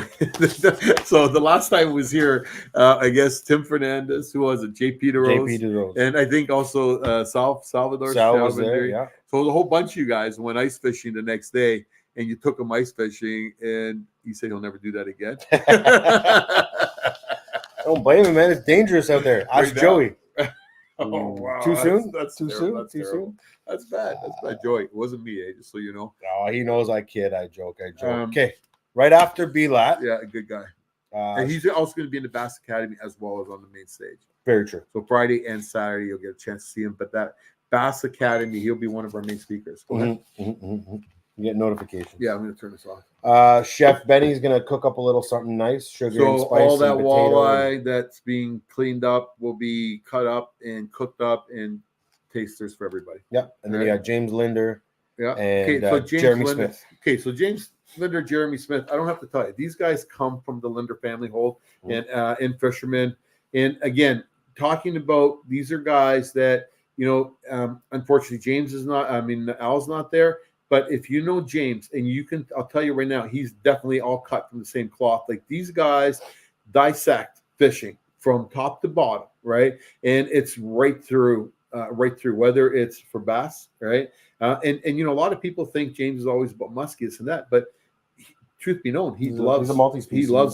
so the last time I was here, I guess Tim Fernandez, who was it? JP DeRose, and I think also Salvador was there. Yeah. So the whole bunch of you guys went ice fishing the next day, and you took him ice fishing, and he said he'll never do that again. Don't blame him, man. It's dangerous out there. Ask Joey. Oh wow! Too soon? That's too terrible. soon? That's Too terrible. soon? That's bad. That's bad. Joey, it wasn't me, just so you know. Oh, he knows I kid. I joke. Okay. Right after BLAT. Yeah, a good guy. And he's also going to be in the Bass Academy as well as on the main stage. Very true. So Friday and Saturday, you'll get a chance to see him. But that Bass Academy, he'll be one of our main speakers. Go ahead. You get notifications. Yeah, I'm going to turn this off. Chef Benny's going to cook up a little something nice. Sugar and spice. All that walleye that's being cleaned up will be cut up and cooked up and tasters for everybody. Yep. And then you got James Linder. Yeah. And so James Jeremy Linder, Smith. Okay, so James Linder, Jeremy Smith. I don't have to tell you, these guys come from the Linder family hold and in fishermen. And again, talking about these are guys that unfortunately James is not. I mean, Al's not there. But if you know James, and I'll tell you right now, he's definitely all cut from the same cloth. Like these guys dissect fishing from top to bottom, right? And it's right through, whether it's for bass, right? And a lot of people think James is always about muskies and that, but truth be known, he loves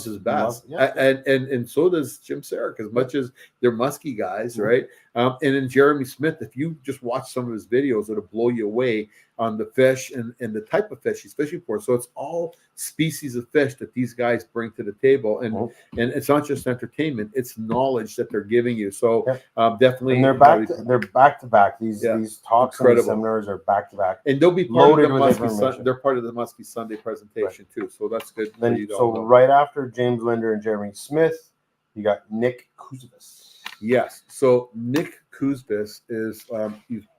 his bass, and so does Jim Sarek, as much as they're musky guys, right? And then Jeremy Smith, if you just watch some of his videos, it'll blow you away on the fish and the type of fish he's fishing for. So it's all species of fish that these guys bring to the table, and it's not just entertainment; it's knowledge that they're giving you. So definitely, and they're back to back. These talks and these seminars are back to back, and they'll be loaded with information. They're part of the Muskie Sunday presentation too, so that's good. Then, right after James Linder and Jeremy Smith, you got Nick Kuzbis. Yes, so Nick Kuzbis is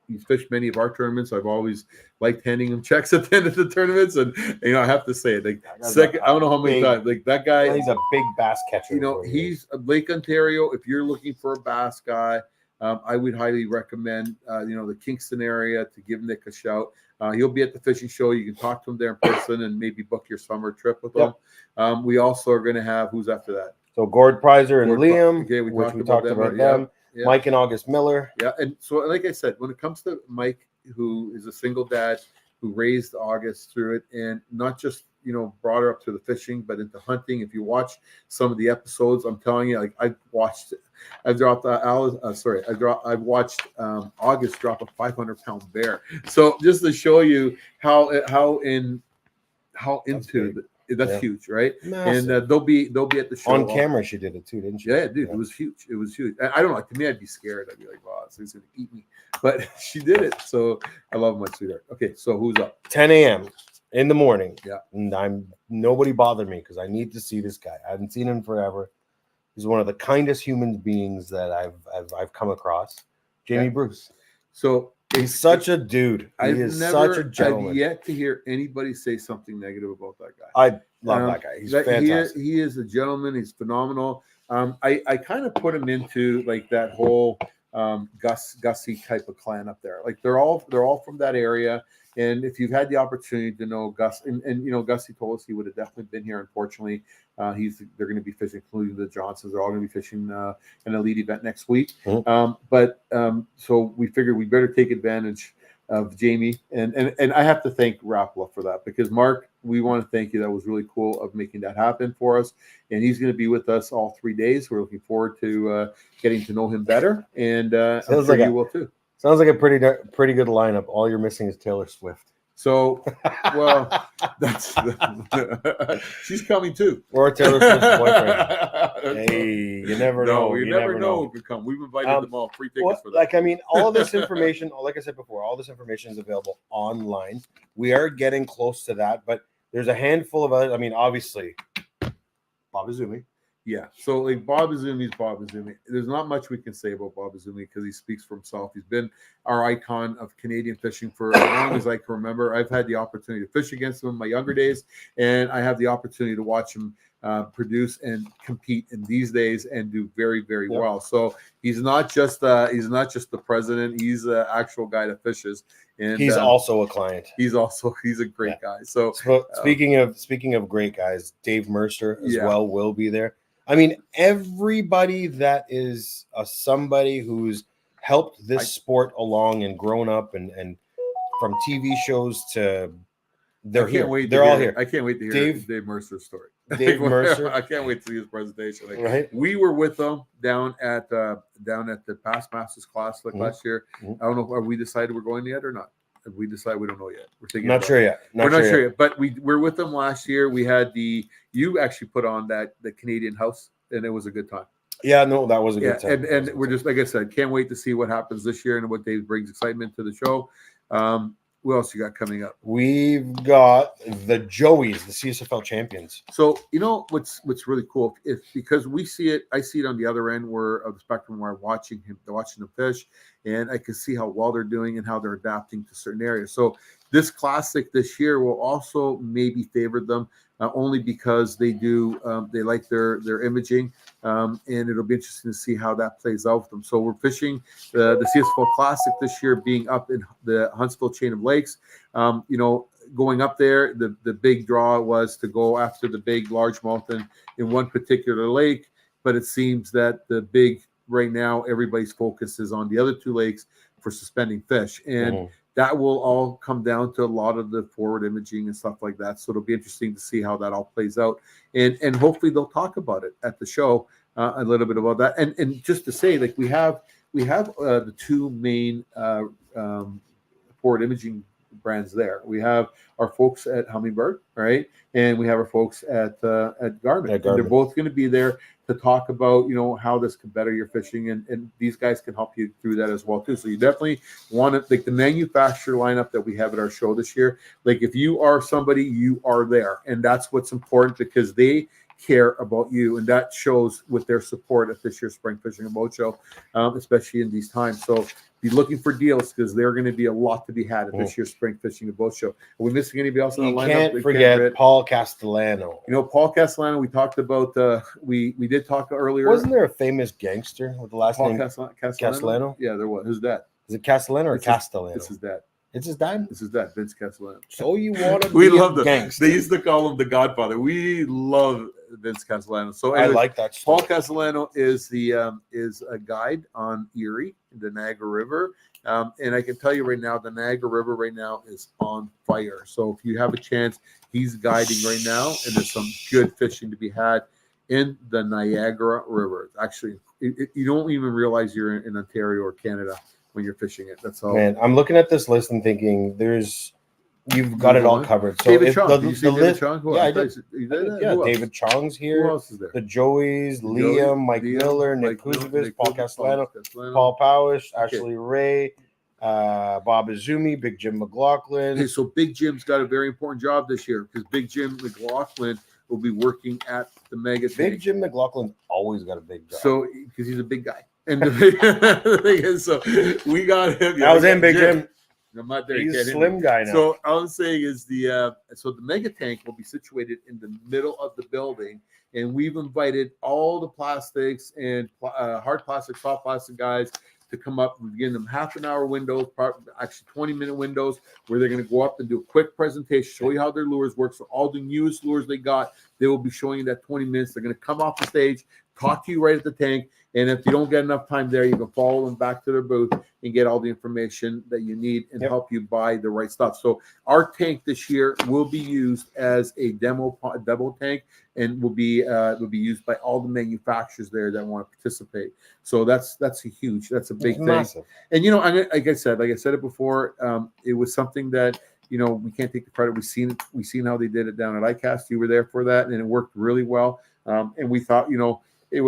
he's fished many of our tournaments. I've always liked handing him checks at the end of the tournaments, and I have to say it. Like second, I don't know how many times. Like that guy, he's a big bass catcher. He's Lake Ontario. If you're looking for a bass guy, I would highly recommend the Kingston area to give Nick a shout. He'll be at the fishing show. You can talk to him there in person and maybe book your summer trip with him. We also are going to have who's after that. So Gord Prizer and Liam, okay, we talked about them. Yeah. Mike and August Miller. Yeah, and so like I said, when it comes to Mike, who is a single dad who raised August through it, and not just brought her up to the fishing, but into hunting. If you watch some of the episodes, I'm telling you, like I've watched August drop a 500-pound bear. So just to show you how that's huge, right? Massive. And they'll be at the show on camera. She did it too, didn't she? Yeah, dude, it was huge. It was huge. I don't know. To me, I'd be scared. I'd be like, "Wow, this thing's gonna eat me," but she did it. So I love my sweetheart. Okay, so who's up? 10 a.m. in the morning. Yeah, and nobody bothered me because I need to see this guy. I haven't seen him forever. He's one of the kindest human beings that I've come across. Jamie Bruce. So. He's such a dude. Such a gentleman. I've yet to hear anybody say something negative about that guy. I love that guy. He's fantastic. He is a gentleman. He's phenomenal. I kind of put him into like that whole Gussie type of clan up there. Like they're all from that area. And if you've had the opportunity to know Gus, and Gussie told us he would have definitely been here. Unfortunately, they're going to be fishing, including the Johnsons. They're all going to be fishing an elite event next week. So we figured we better take advantage of Jamie, and I have to thank Rapala for that, because Mark, we want to thank you. That was really cool of making that happen for us, and he's going to be with us all 3 days. We're looking forward to getting to know him better, and I'm sure you will too. Sounds like a pretty good lineup. All you're missing is Taylor Swift. So, well, that's she's coming too. Or Taylor Swift's boyfriend. Hey, you never know. You never know who could come. We've invited them all. Free tickets for that. Like, I mean, all of this information, like I said before, all this information is available online. We are getting close to that, but there's a handful of others. I mean, obviously, Bob Izumi. Yeah, so like Bob Izumi's Bob Izumi. There's not much we can say about Bob Izumi because he speaks for himself. He's been our icon of Canadian fishing for as long as I can remember. I've had the opportunity to fish against him in my younger days, and I have the opportunity to watch him produce and compete in these days and do very, very well. So he's not just the president; he's the actual guy that fishes, and he's also a client. He's a great guy. So speaking of great guys, Dave Mercer as well will be there. I mean, everybody that is somebody who's helped this sport along and grown up and from TV shows to they're here. They're all here. I can't wait to hear Dave Mercer's story. Dave Mercer. I can't wait to see his presentation. Right. We were with them down at the Past Masters class last year. I don't know. Have we decided we're going yet or not? Have we decided? We don't know yet. We're thinking. Not sure yet. We're not sure yet. But we're with them last year. We had you actually put on the Canadian House, and it was a good time. Yeah, no, that was a good time. And we're just, like I said, can't wait to see what happens this year and what Dave brings excitement to the show. What else you got coming up? We've got the Joeys, the CSFL champions. So you know what's really cool because I see it on the other end of the spectrum where I'm watching them fish, and I can see how well they're doing and how they're adapting to certain areas. So this classic this year will also maybe favor them only because they like their imaging, and it'll be interesting to see how that plays out with them. So we're fishing the CSFL Classic this year, being up in the Huntsville chain of lakes. Going up there, the big draw was to go after the big largemouth in one particular lake, but it seems that right now everybody's focus is on the other two lakes for suspending fish, and that will all come down to a lot of the forward imaging and stuff like that. So it'll be interesting to see how that all plays out, and hopefully they'll talk about it at the show a little bit about that. And just to say, like we have the two main forward imaging brands there. We have our folks at Humminbird, right, and we have our folks at Garmin. They're both going to be there to talk about how this can better your fishing, and these guys can help you through that as well too. So you definitely want to, like, the manufacturer lineup that we have at our show this year. Like, if you are somebody, you are there, and that's what's important because they care about you, and that shows with their support at this year's Spring Fishing and Boat Show, especially in these times. So be looking for deals because there are going to be a lot to be had at this year's Spring Fishing and Boat Show. Are we missing anybody else in the lineup? Can't forget Paul Castellano. Paul Castellano. We talked about. We did talk earlier. Wasn't there a famous gangster with the last name Castellano? Yeah, there was. Who's that? Is it Castellano or Castellano? This is that. It's his dad? This is that, Vince Castellano. So you want to we love the gangster. They used to call him the Godfather. We love Vince Castellano. So anyways, I like that story. Paul Castellano is a guide on Erie, the Niagara River. And I can tell you right now, the Niagara River right now is on fire. So if you have a chance, he's guiding right now, and there's some good fishing to be had in the Niagara River. Actually, you don't even realize you're in Ontario or Canada when you're fishing it. That's all. Man, I'm looking at this list and thinking you've got it all covered. So David Chong. Did you see David Chong? I did. David Chong's here. Who else is there? The Joeys, Liam, Mike Miller, Nick Kuzovich, Paul Castellano, Paul Powish, Ashley Ray, Bob Izumi, Big Jim McLaughlin. Okay, so Big Jim's got a very important job this year because Big Jim McLaughlin will be working at the Mega Tank. Big Jim McLaughlin's always got a big job. So because he's a big guy. And the thing is, so we got him. I was in Big Jim. I'm not there. He's a slim guy now. So all I'm saying is the Mega Tank will be situated in the middle of the building, and we've invited all the plastics and hard plastic, soft plastic guys to come up. We've given them half an hour windows, actually 20-minute windows, where they're going to go up and do a quick presentation, show you how their lures work. So all the newest lures they got, they will be showing you that 20 minutes. They're going to come off the stage, talk to you right at the tank. And if you don't get enough time there, you can follow them back to their booth and get all the information that you need and help you buy the right stuff. So our tank this year will be used as a demo tank, and will be used by all the manufacturers there that want to participate. So that's a big thing. Massive. And like I said it before, it was something that we can't take the credit. We've seen how they did it down at ICAST. You were there for that, and it worked really well. And we thought it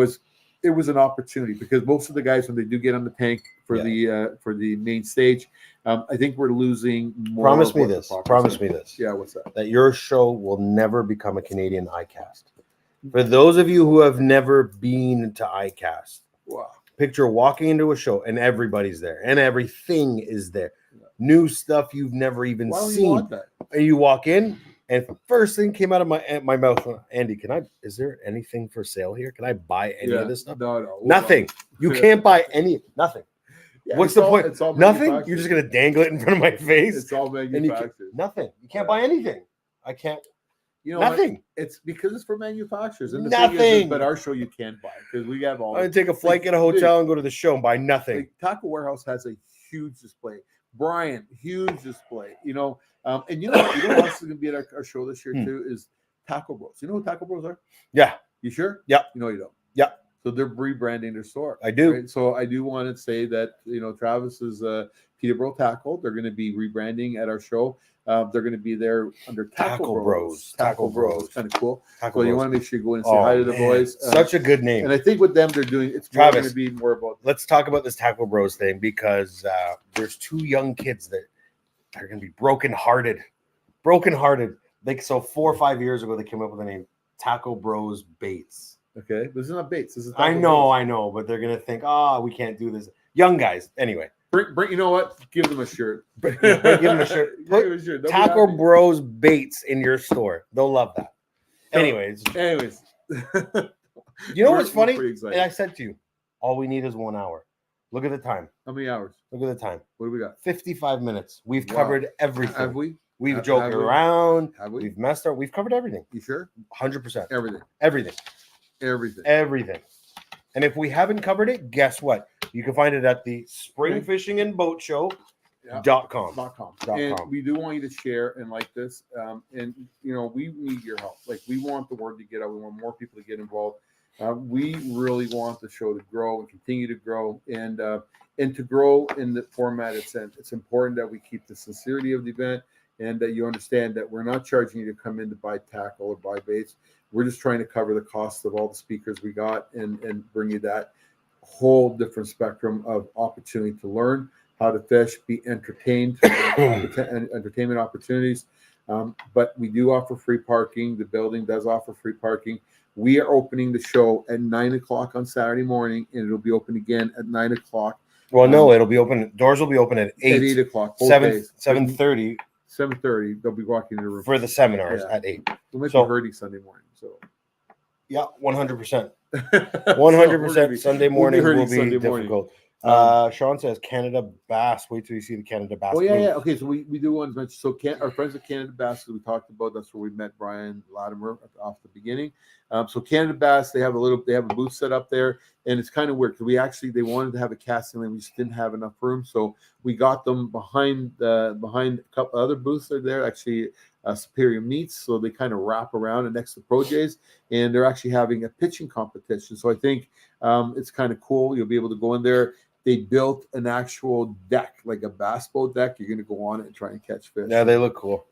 was an opportunity because most of the guys, when they do get on the tank for the main stage, I think we're losing more. Promise me this. Yeah, what's that? That your show will never become a Canadian ICAST. For those of you who have never been to ICAST, wow. Picture walking into a show and everybody's there and everything is there. New stuff you've never even seen. You want that? And you walk in, And the first thing came out of my mouth, Andy, is there anything for sale here? Can I buy any of this stuff? No. Nothing. You can't buy nothing. Yeah, What's the point? It's all Nothing? You're just going to dangle it in front of my face? It's all manufactured. Nothing. You can't buy anything. I can't. Nothing. It's because it's for manufacturers. And the nothing. Thing is, but our show you can buy because we have all. I'm going to take a flight, get a hotel, and go to the show and buy nothing. Taco Warehouse has a huge display. Brian, huge display. And you know what else is going to be at our show this year too is Taco Bros. You know who Taco Bros are? Yeah. You sure? Yeah. You know you don't. Yeah. So they're rebranding their store. I do. Right? So I do want to say that Travis's Peterborough Tackle. They're going to be rebranding at our show. They're going to be there under Tackle Bros. Tackle Bros. Kind of cool. Tackle you want to make sure you go in and say hi to the boys. Such a good name. And I think with them, they're doing it's going to be more about. Let's talk about this Tackle Bros thing because there's 2 young kids that are going to be brokenhearted. Like 4 or 5 years ago, they came up with the name Tackle Bros Bates. Okay, this is not Bates. This is. I know, but they're going to think, we can't do this. Young guys, anyway. Bring, you know what? Give them a shirt. Give them a shirt. Put Taco Bros Bates in your store. They'll love that. Anyways. You know what's funny? And I said to you, all we need is 1 hour. Look at the time. How many hours? Look at the time. What do we got? 55 minutes. We've covered everything. Have we? We've joked around. Have we? We've messed up. We've covered everything. You sure? 100%. Everything. And if we haven't covered it, guess what? You can find it at the Spring Fishing and Boat Show.com. And we do want you to share and like this. And we need your help. Like we want the word to get out. We want more people to get involved. We really want the show to grow and continue to grow and to grow in the format it's in. It's important that we keep the sincerity of the event and that you understand that we're not charging you to come in to buy tackle or buy baits. We're just trying to cover the cost of all the speakers we got and bring you that whole different spectrum of opportunity to learn how to fish, be entertained, entertainment opportunities. But we do offer free parking. The building does offer free parking. We are opening the show at 9:00 on Saturday morning, and it'll be open again at 9:00. Well, no, it'll be open. Doors will be open at 8. At 8 o'clock. 7:30. 7:30. They'll be walking in the room for the seminars at 8. We might be hurting Sunday morning. So. Yeah, 100%. 100% Sunday morning will be difficult. Sean says Canada Bass. Wait till you see the Canada Bass. Oh, yeah. Okay, so we do want to mention. So our friends at Canada Bass that we talked about, that's where we met Brian Latimer off the beginning. So Canada Bass, they have a booth set up there, and it's kind of weird because they wanted to have a casting lane, we just didn't have enough room, so we got them behind a couple other booths that are there. Actually, Superior Meats, so they kind of wrap around and next to Pro Jays, and they're actually having a pitching competition. So I think it's kind of cool. You'll be able to go in there. They built an actual deck, like a bass boat deck. You're going to go on it and try and catch fish. Yeah, they look cool.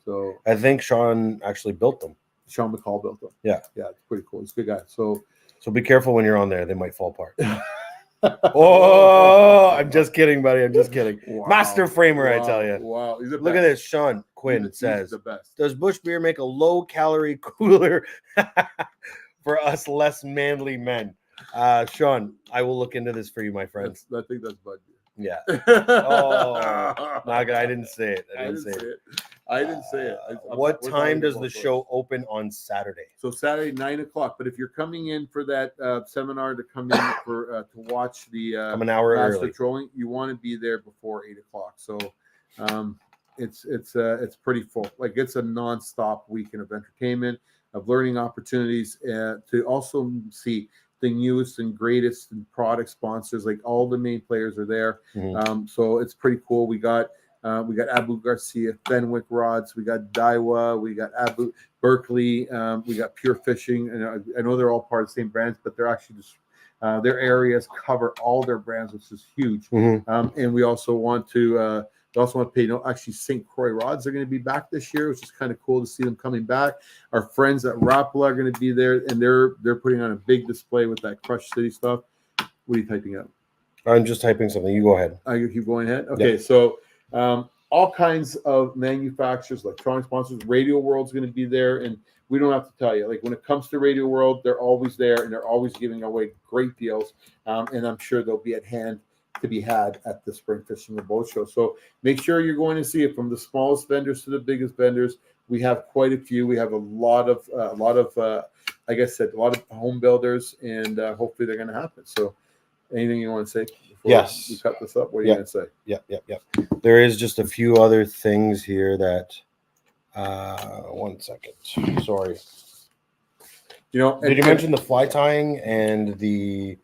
So I think Sean actually built them. Sean McCall built them. Yeah, it's pretty cool. He's a good guy. So be careful when you're on there. They might fall apart. Oh, I'm just kidding, buddy. I'm just kidding. Wow. Master framer, I tell you. Wow. Look at this. Sean Quinn says, the best. Does Bush Beer make a low-calorie cooler for us less manly men? Sean, I will look into this for you, my friend. I think that's Bud Beer. Yeah. Oh, not good. I didn't say it. I didn't say it. What time does the show open on Saturday? So Saturday, 9:00. But if you're coming in for that seminar to come in for to watch the an hour early trolling, you want to be there before 8:00. So it's pretty full. Like it's a nonstop weekend of entertainment, of learning opportunities, to also see the newest and greatest and product sponsors. Like all the main players are there. Mm-hmm. So it's pretty cool. We got Abu Garcia, Fenwick Rods, we got Daiwa, we got Abu Berkeley, we got Pure Fishing, and I know they're all part of the same brands, but they're actually just their areas cover all their brands, which is huge. Mm-hmm. And we also want to pay. Actually, St. Croix Rods are going to be back this year, which is kind of cool to see them coming back. Our friends at Rapala are going to be there, and they're putting on a big display with that Crush City stuff. What are you typing out? I'm just typing something. You go ahead. I keep going ahead. Okay, yep. So all kinds of manufacturers, electronic sponsors. Radio World's going to be there, and we don't have to tell you. Like when it comes to Radio World, they're always there, and they're always giving away great deals. And I'm sure they'll be at hand to be had at the Spring Fishing and Boat Show. So make sure you're going to see it, from the smallest vendors to the biggest vendors. We have quite a few. We have a lot of like I said, a lot of home builders, and hopefully they're going to happen. So, anything you want to say before Yes. we cut this up? What are you going to say? Yep. There is just a few other things here that. 1 second. Sorry. Did you mention the fly tying and the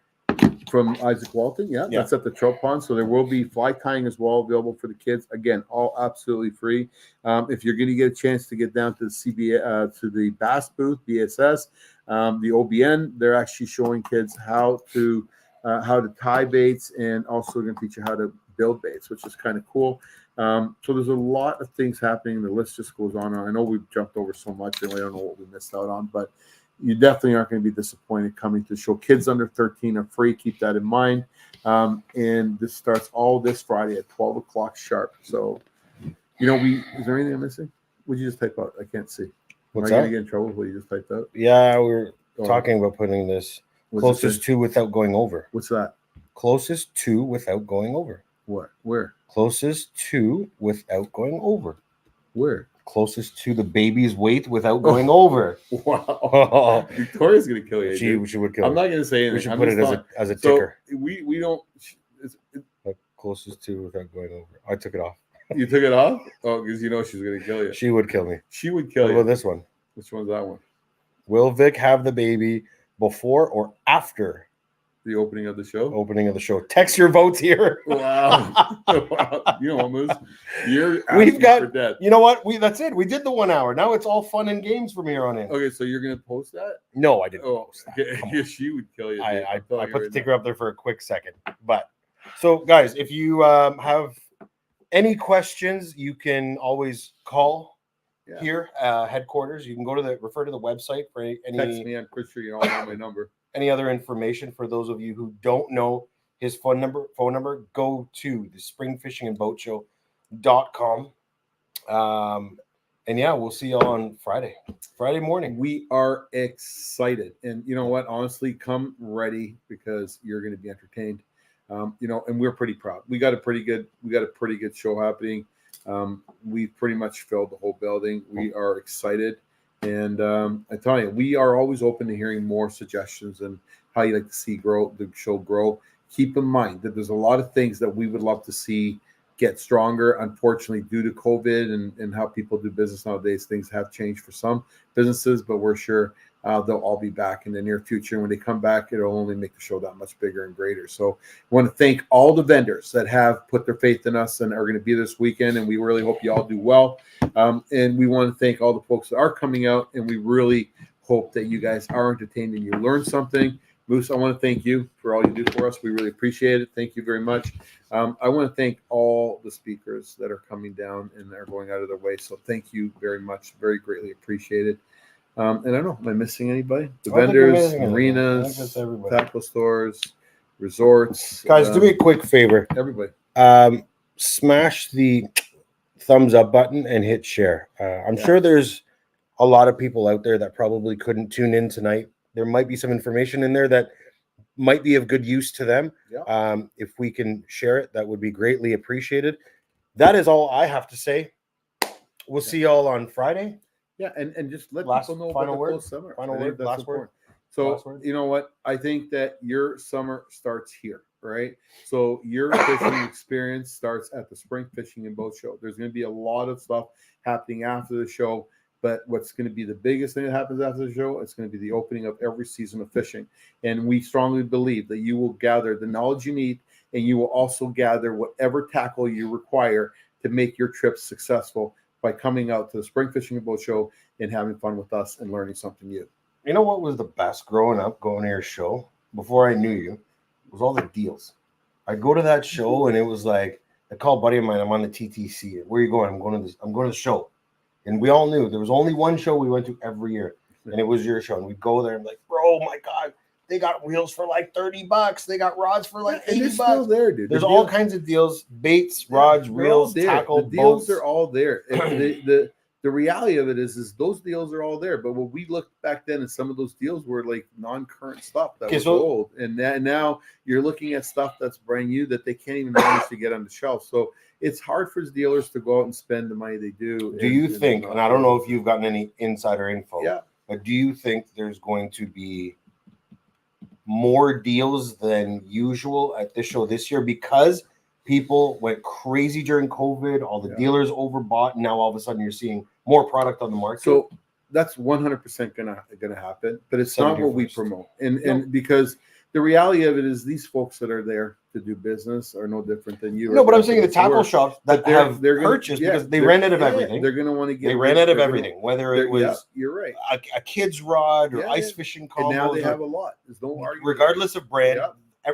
from Isaac Walton? Yeah, that's at the trout pond. So there will be fly tying as well available for the kids. Again, all absolutely free. If you're going to get a chance to get down to the CBA, to the Bass booth, BSS, the OBN, they're actually showing kids how to tie baits, and also going to teach you how to build baits, which is kind of cool. So there's a lot of things happening. The list just goes on. I know we've jumped over so much, and we don't know what we missed out on, but you definitely aren't going to be disappointed coming to the show. Kids under 13 are free. Keep that in mind. And this starts all this Friday at 12 o'clock sharp. So, is there anything I'm missing? Would you just type out? I can't see. What's Am I that? going to get in trouble with what you just typed out? Yeah, we're talking about putting this closest to without going over. What's that? Closest to without going over. What? Where? Closest to without going over. Where? Closest to the baby's weight without going over. Wow. Victoria's going to kill you. She would kill. I'm not going to say anything. We should put it as a ticker. So we don't. Closest to without going over. I took it off. You took it off? Oh, because she's going to kill you. She would kill me. She would kill you. What about this one? Which one's that one? Will Vic have the baby before or after the opening of the show? Opening of the show. Text your votes here. Wow. Wow. You know what, Moose? We've got. You know what? That's it. We did the 1 hour. Now it's all fun and games from here on in. Okay, so you're gonna post that? No, I didn't post that. Yeah, she would kill you. I put the ticker up there for a quick second. But so, guys, if you have any questions, you can always call here headquarters. You can refer to the website for any. Text me. I'm pretty sure you all know my number. Any other information for those of you who don't know his phone number, go to the springfishandboatshow.com. And we'll see you all on Friday morning. We are excited. And you know what? Honestly, come ready because you're going to be entertained. And we're pretty proud. We got a pretty good show happening. We've pretty much filled the whole building. We are excited. And I tell you, we are always open to hearing more suggestions and how you like to see the show grow. Keep in mind that there's a lot of things that we would love to see get stronger. Unfortunately, due to COVID and how people do business nowadays, things have changed for some businesses, but we're sure they'll all be back in the near future. When they come back, it'll only make the show that much bigger and greater. So I want to thank all the vendors that have put their faith in us and are going to be this weekend, and we really hope you all do well. And we want to thank all the folks that are coming out, and we really hope that you guys are entertained and you learn something. Moose, I want to thank you for all you do for us. We really appreciate it. Thank you very much. I want to thank all the speakers that are coming down and are going out of their way. So thank you very much. Very greatly appreciated. And I don't know, am I missing anybody? The vendors, marinas, tackle stores, resorts. Guys, do me a quick favor. Everybody. Smash the thumbs up button and hit share. I'm sure there's a lot of people out there that probably couldn't tune in tonight. There might be some information in there that might be of good use to them. Yeah. If we can share it, that would be greatly appreciated. That is all I have to say. We'll see y'all on Friday. Yeah, and just let people know about the close summer. Final word, last word. So, you know what? I think that your summer starts here, right? So your fishing experience starts at the Spring Fishing and Boat Show. There's going to be a lot of stuff happening after the show, but what's going to be the biggest thing that happens after the show, it's going to be the opening of every season of fishing. And we strongly believe that you will gather the knowledge you need, and you will also gather whatever tackle you require to make your trips successful by coming out to the Spring Fishing and Boat Show and having fun with us and learning something new. You know what was the best growing up, going to your show before I knew you? Was all the deals. I'd go to that show and it was like, I called a buddy of mine, I'm on the TTC. Where are you going? I'm going to the show. And we all knew there was only one show we went to every year, and it was your show. And we'd go there and be like, bro, my God, they got reels for like $30. They got rods for like $80. Still there, dude. There's all kinds of deals: baits, rods, reels, tackle, the deals boats. are all there. The the reality of it is those deals are all there. But what we looked back then, and some of those deals were like non-current stuff that was old, and now you're looking at stuff that's brand new that they can't even manage to get on the shelf. So it's hard for dealers to go out and spend the money they do. Do you think? And I don't know if you've gotten any insider info. Yeah. But do you think there's going to be more deals than usual at this show this year because people went crazy during COVID? All the dealers overbought, and now all of a sudden you're seeing more product on the market. So that's 100% gonna happen, but it's not what we promote. And because the reality of it is these folks that are there to do business are no different than you. No, but I'm saying the tackle shops that they're purchased because they ran out of everything. They're going to want to get. They ran out of everything, whether it was you're right, a kid's rod or ice fishing combos. And now they have a lot. There's no argument. Regardless of brand,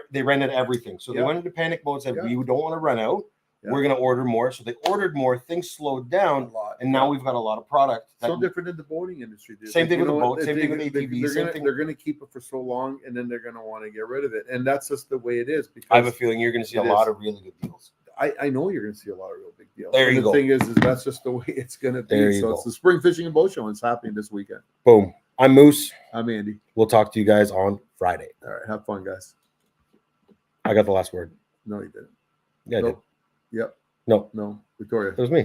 they ran out of everything. So they went into panic mode and said, we don't want to run out. We're going to order more. So they ordered more. Things slowed down, and now we've got a lot of product. So different in the boating industry. Dude. Same thing with the boat. Same thing with ATVs. They're going to keep it for so long, and then they're going to want to get rid of it, and that's just the way it is. Because I have a feeling you're going to see a lot of really good deals. I know you're going to see a lot of real big deals. There you go. The thing is that's just the way it's going to be. So it's the Spring Fishing and Boat Show, and it's happening this weekend. Boom. I'm Moose. I'm Andy. We'll talk to you guys on Friday. All right. Have fun, guys. I got the last word. No, you didn't. Yeah, I did. Yep. No. No. Victoria. It was me.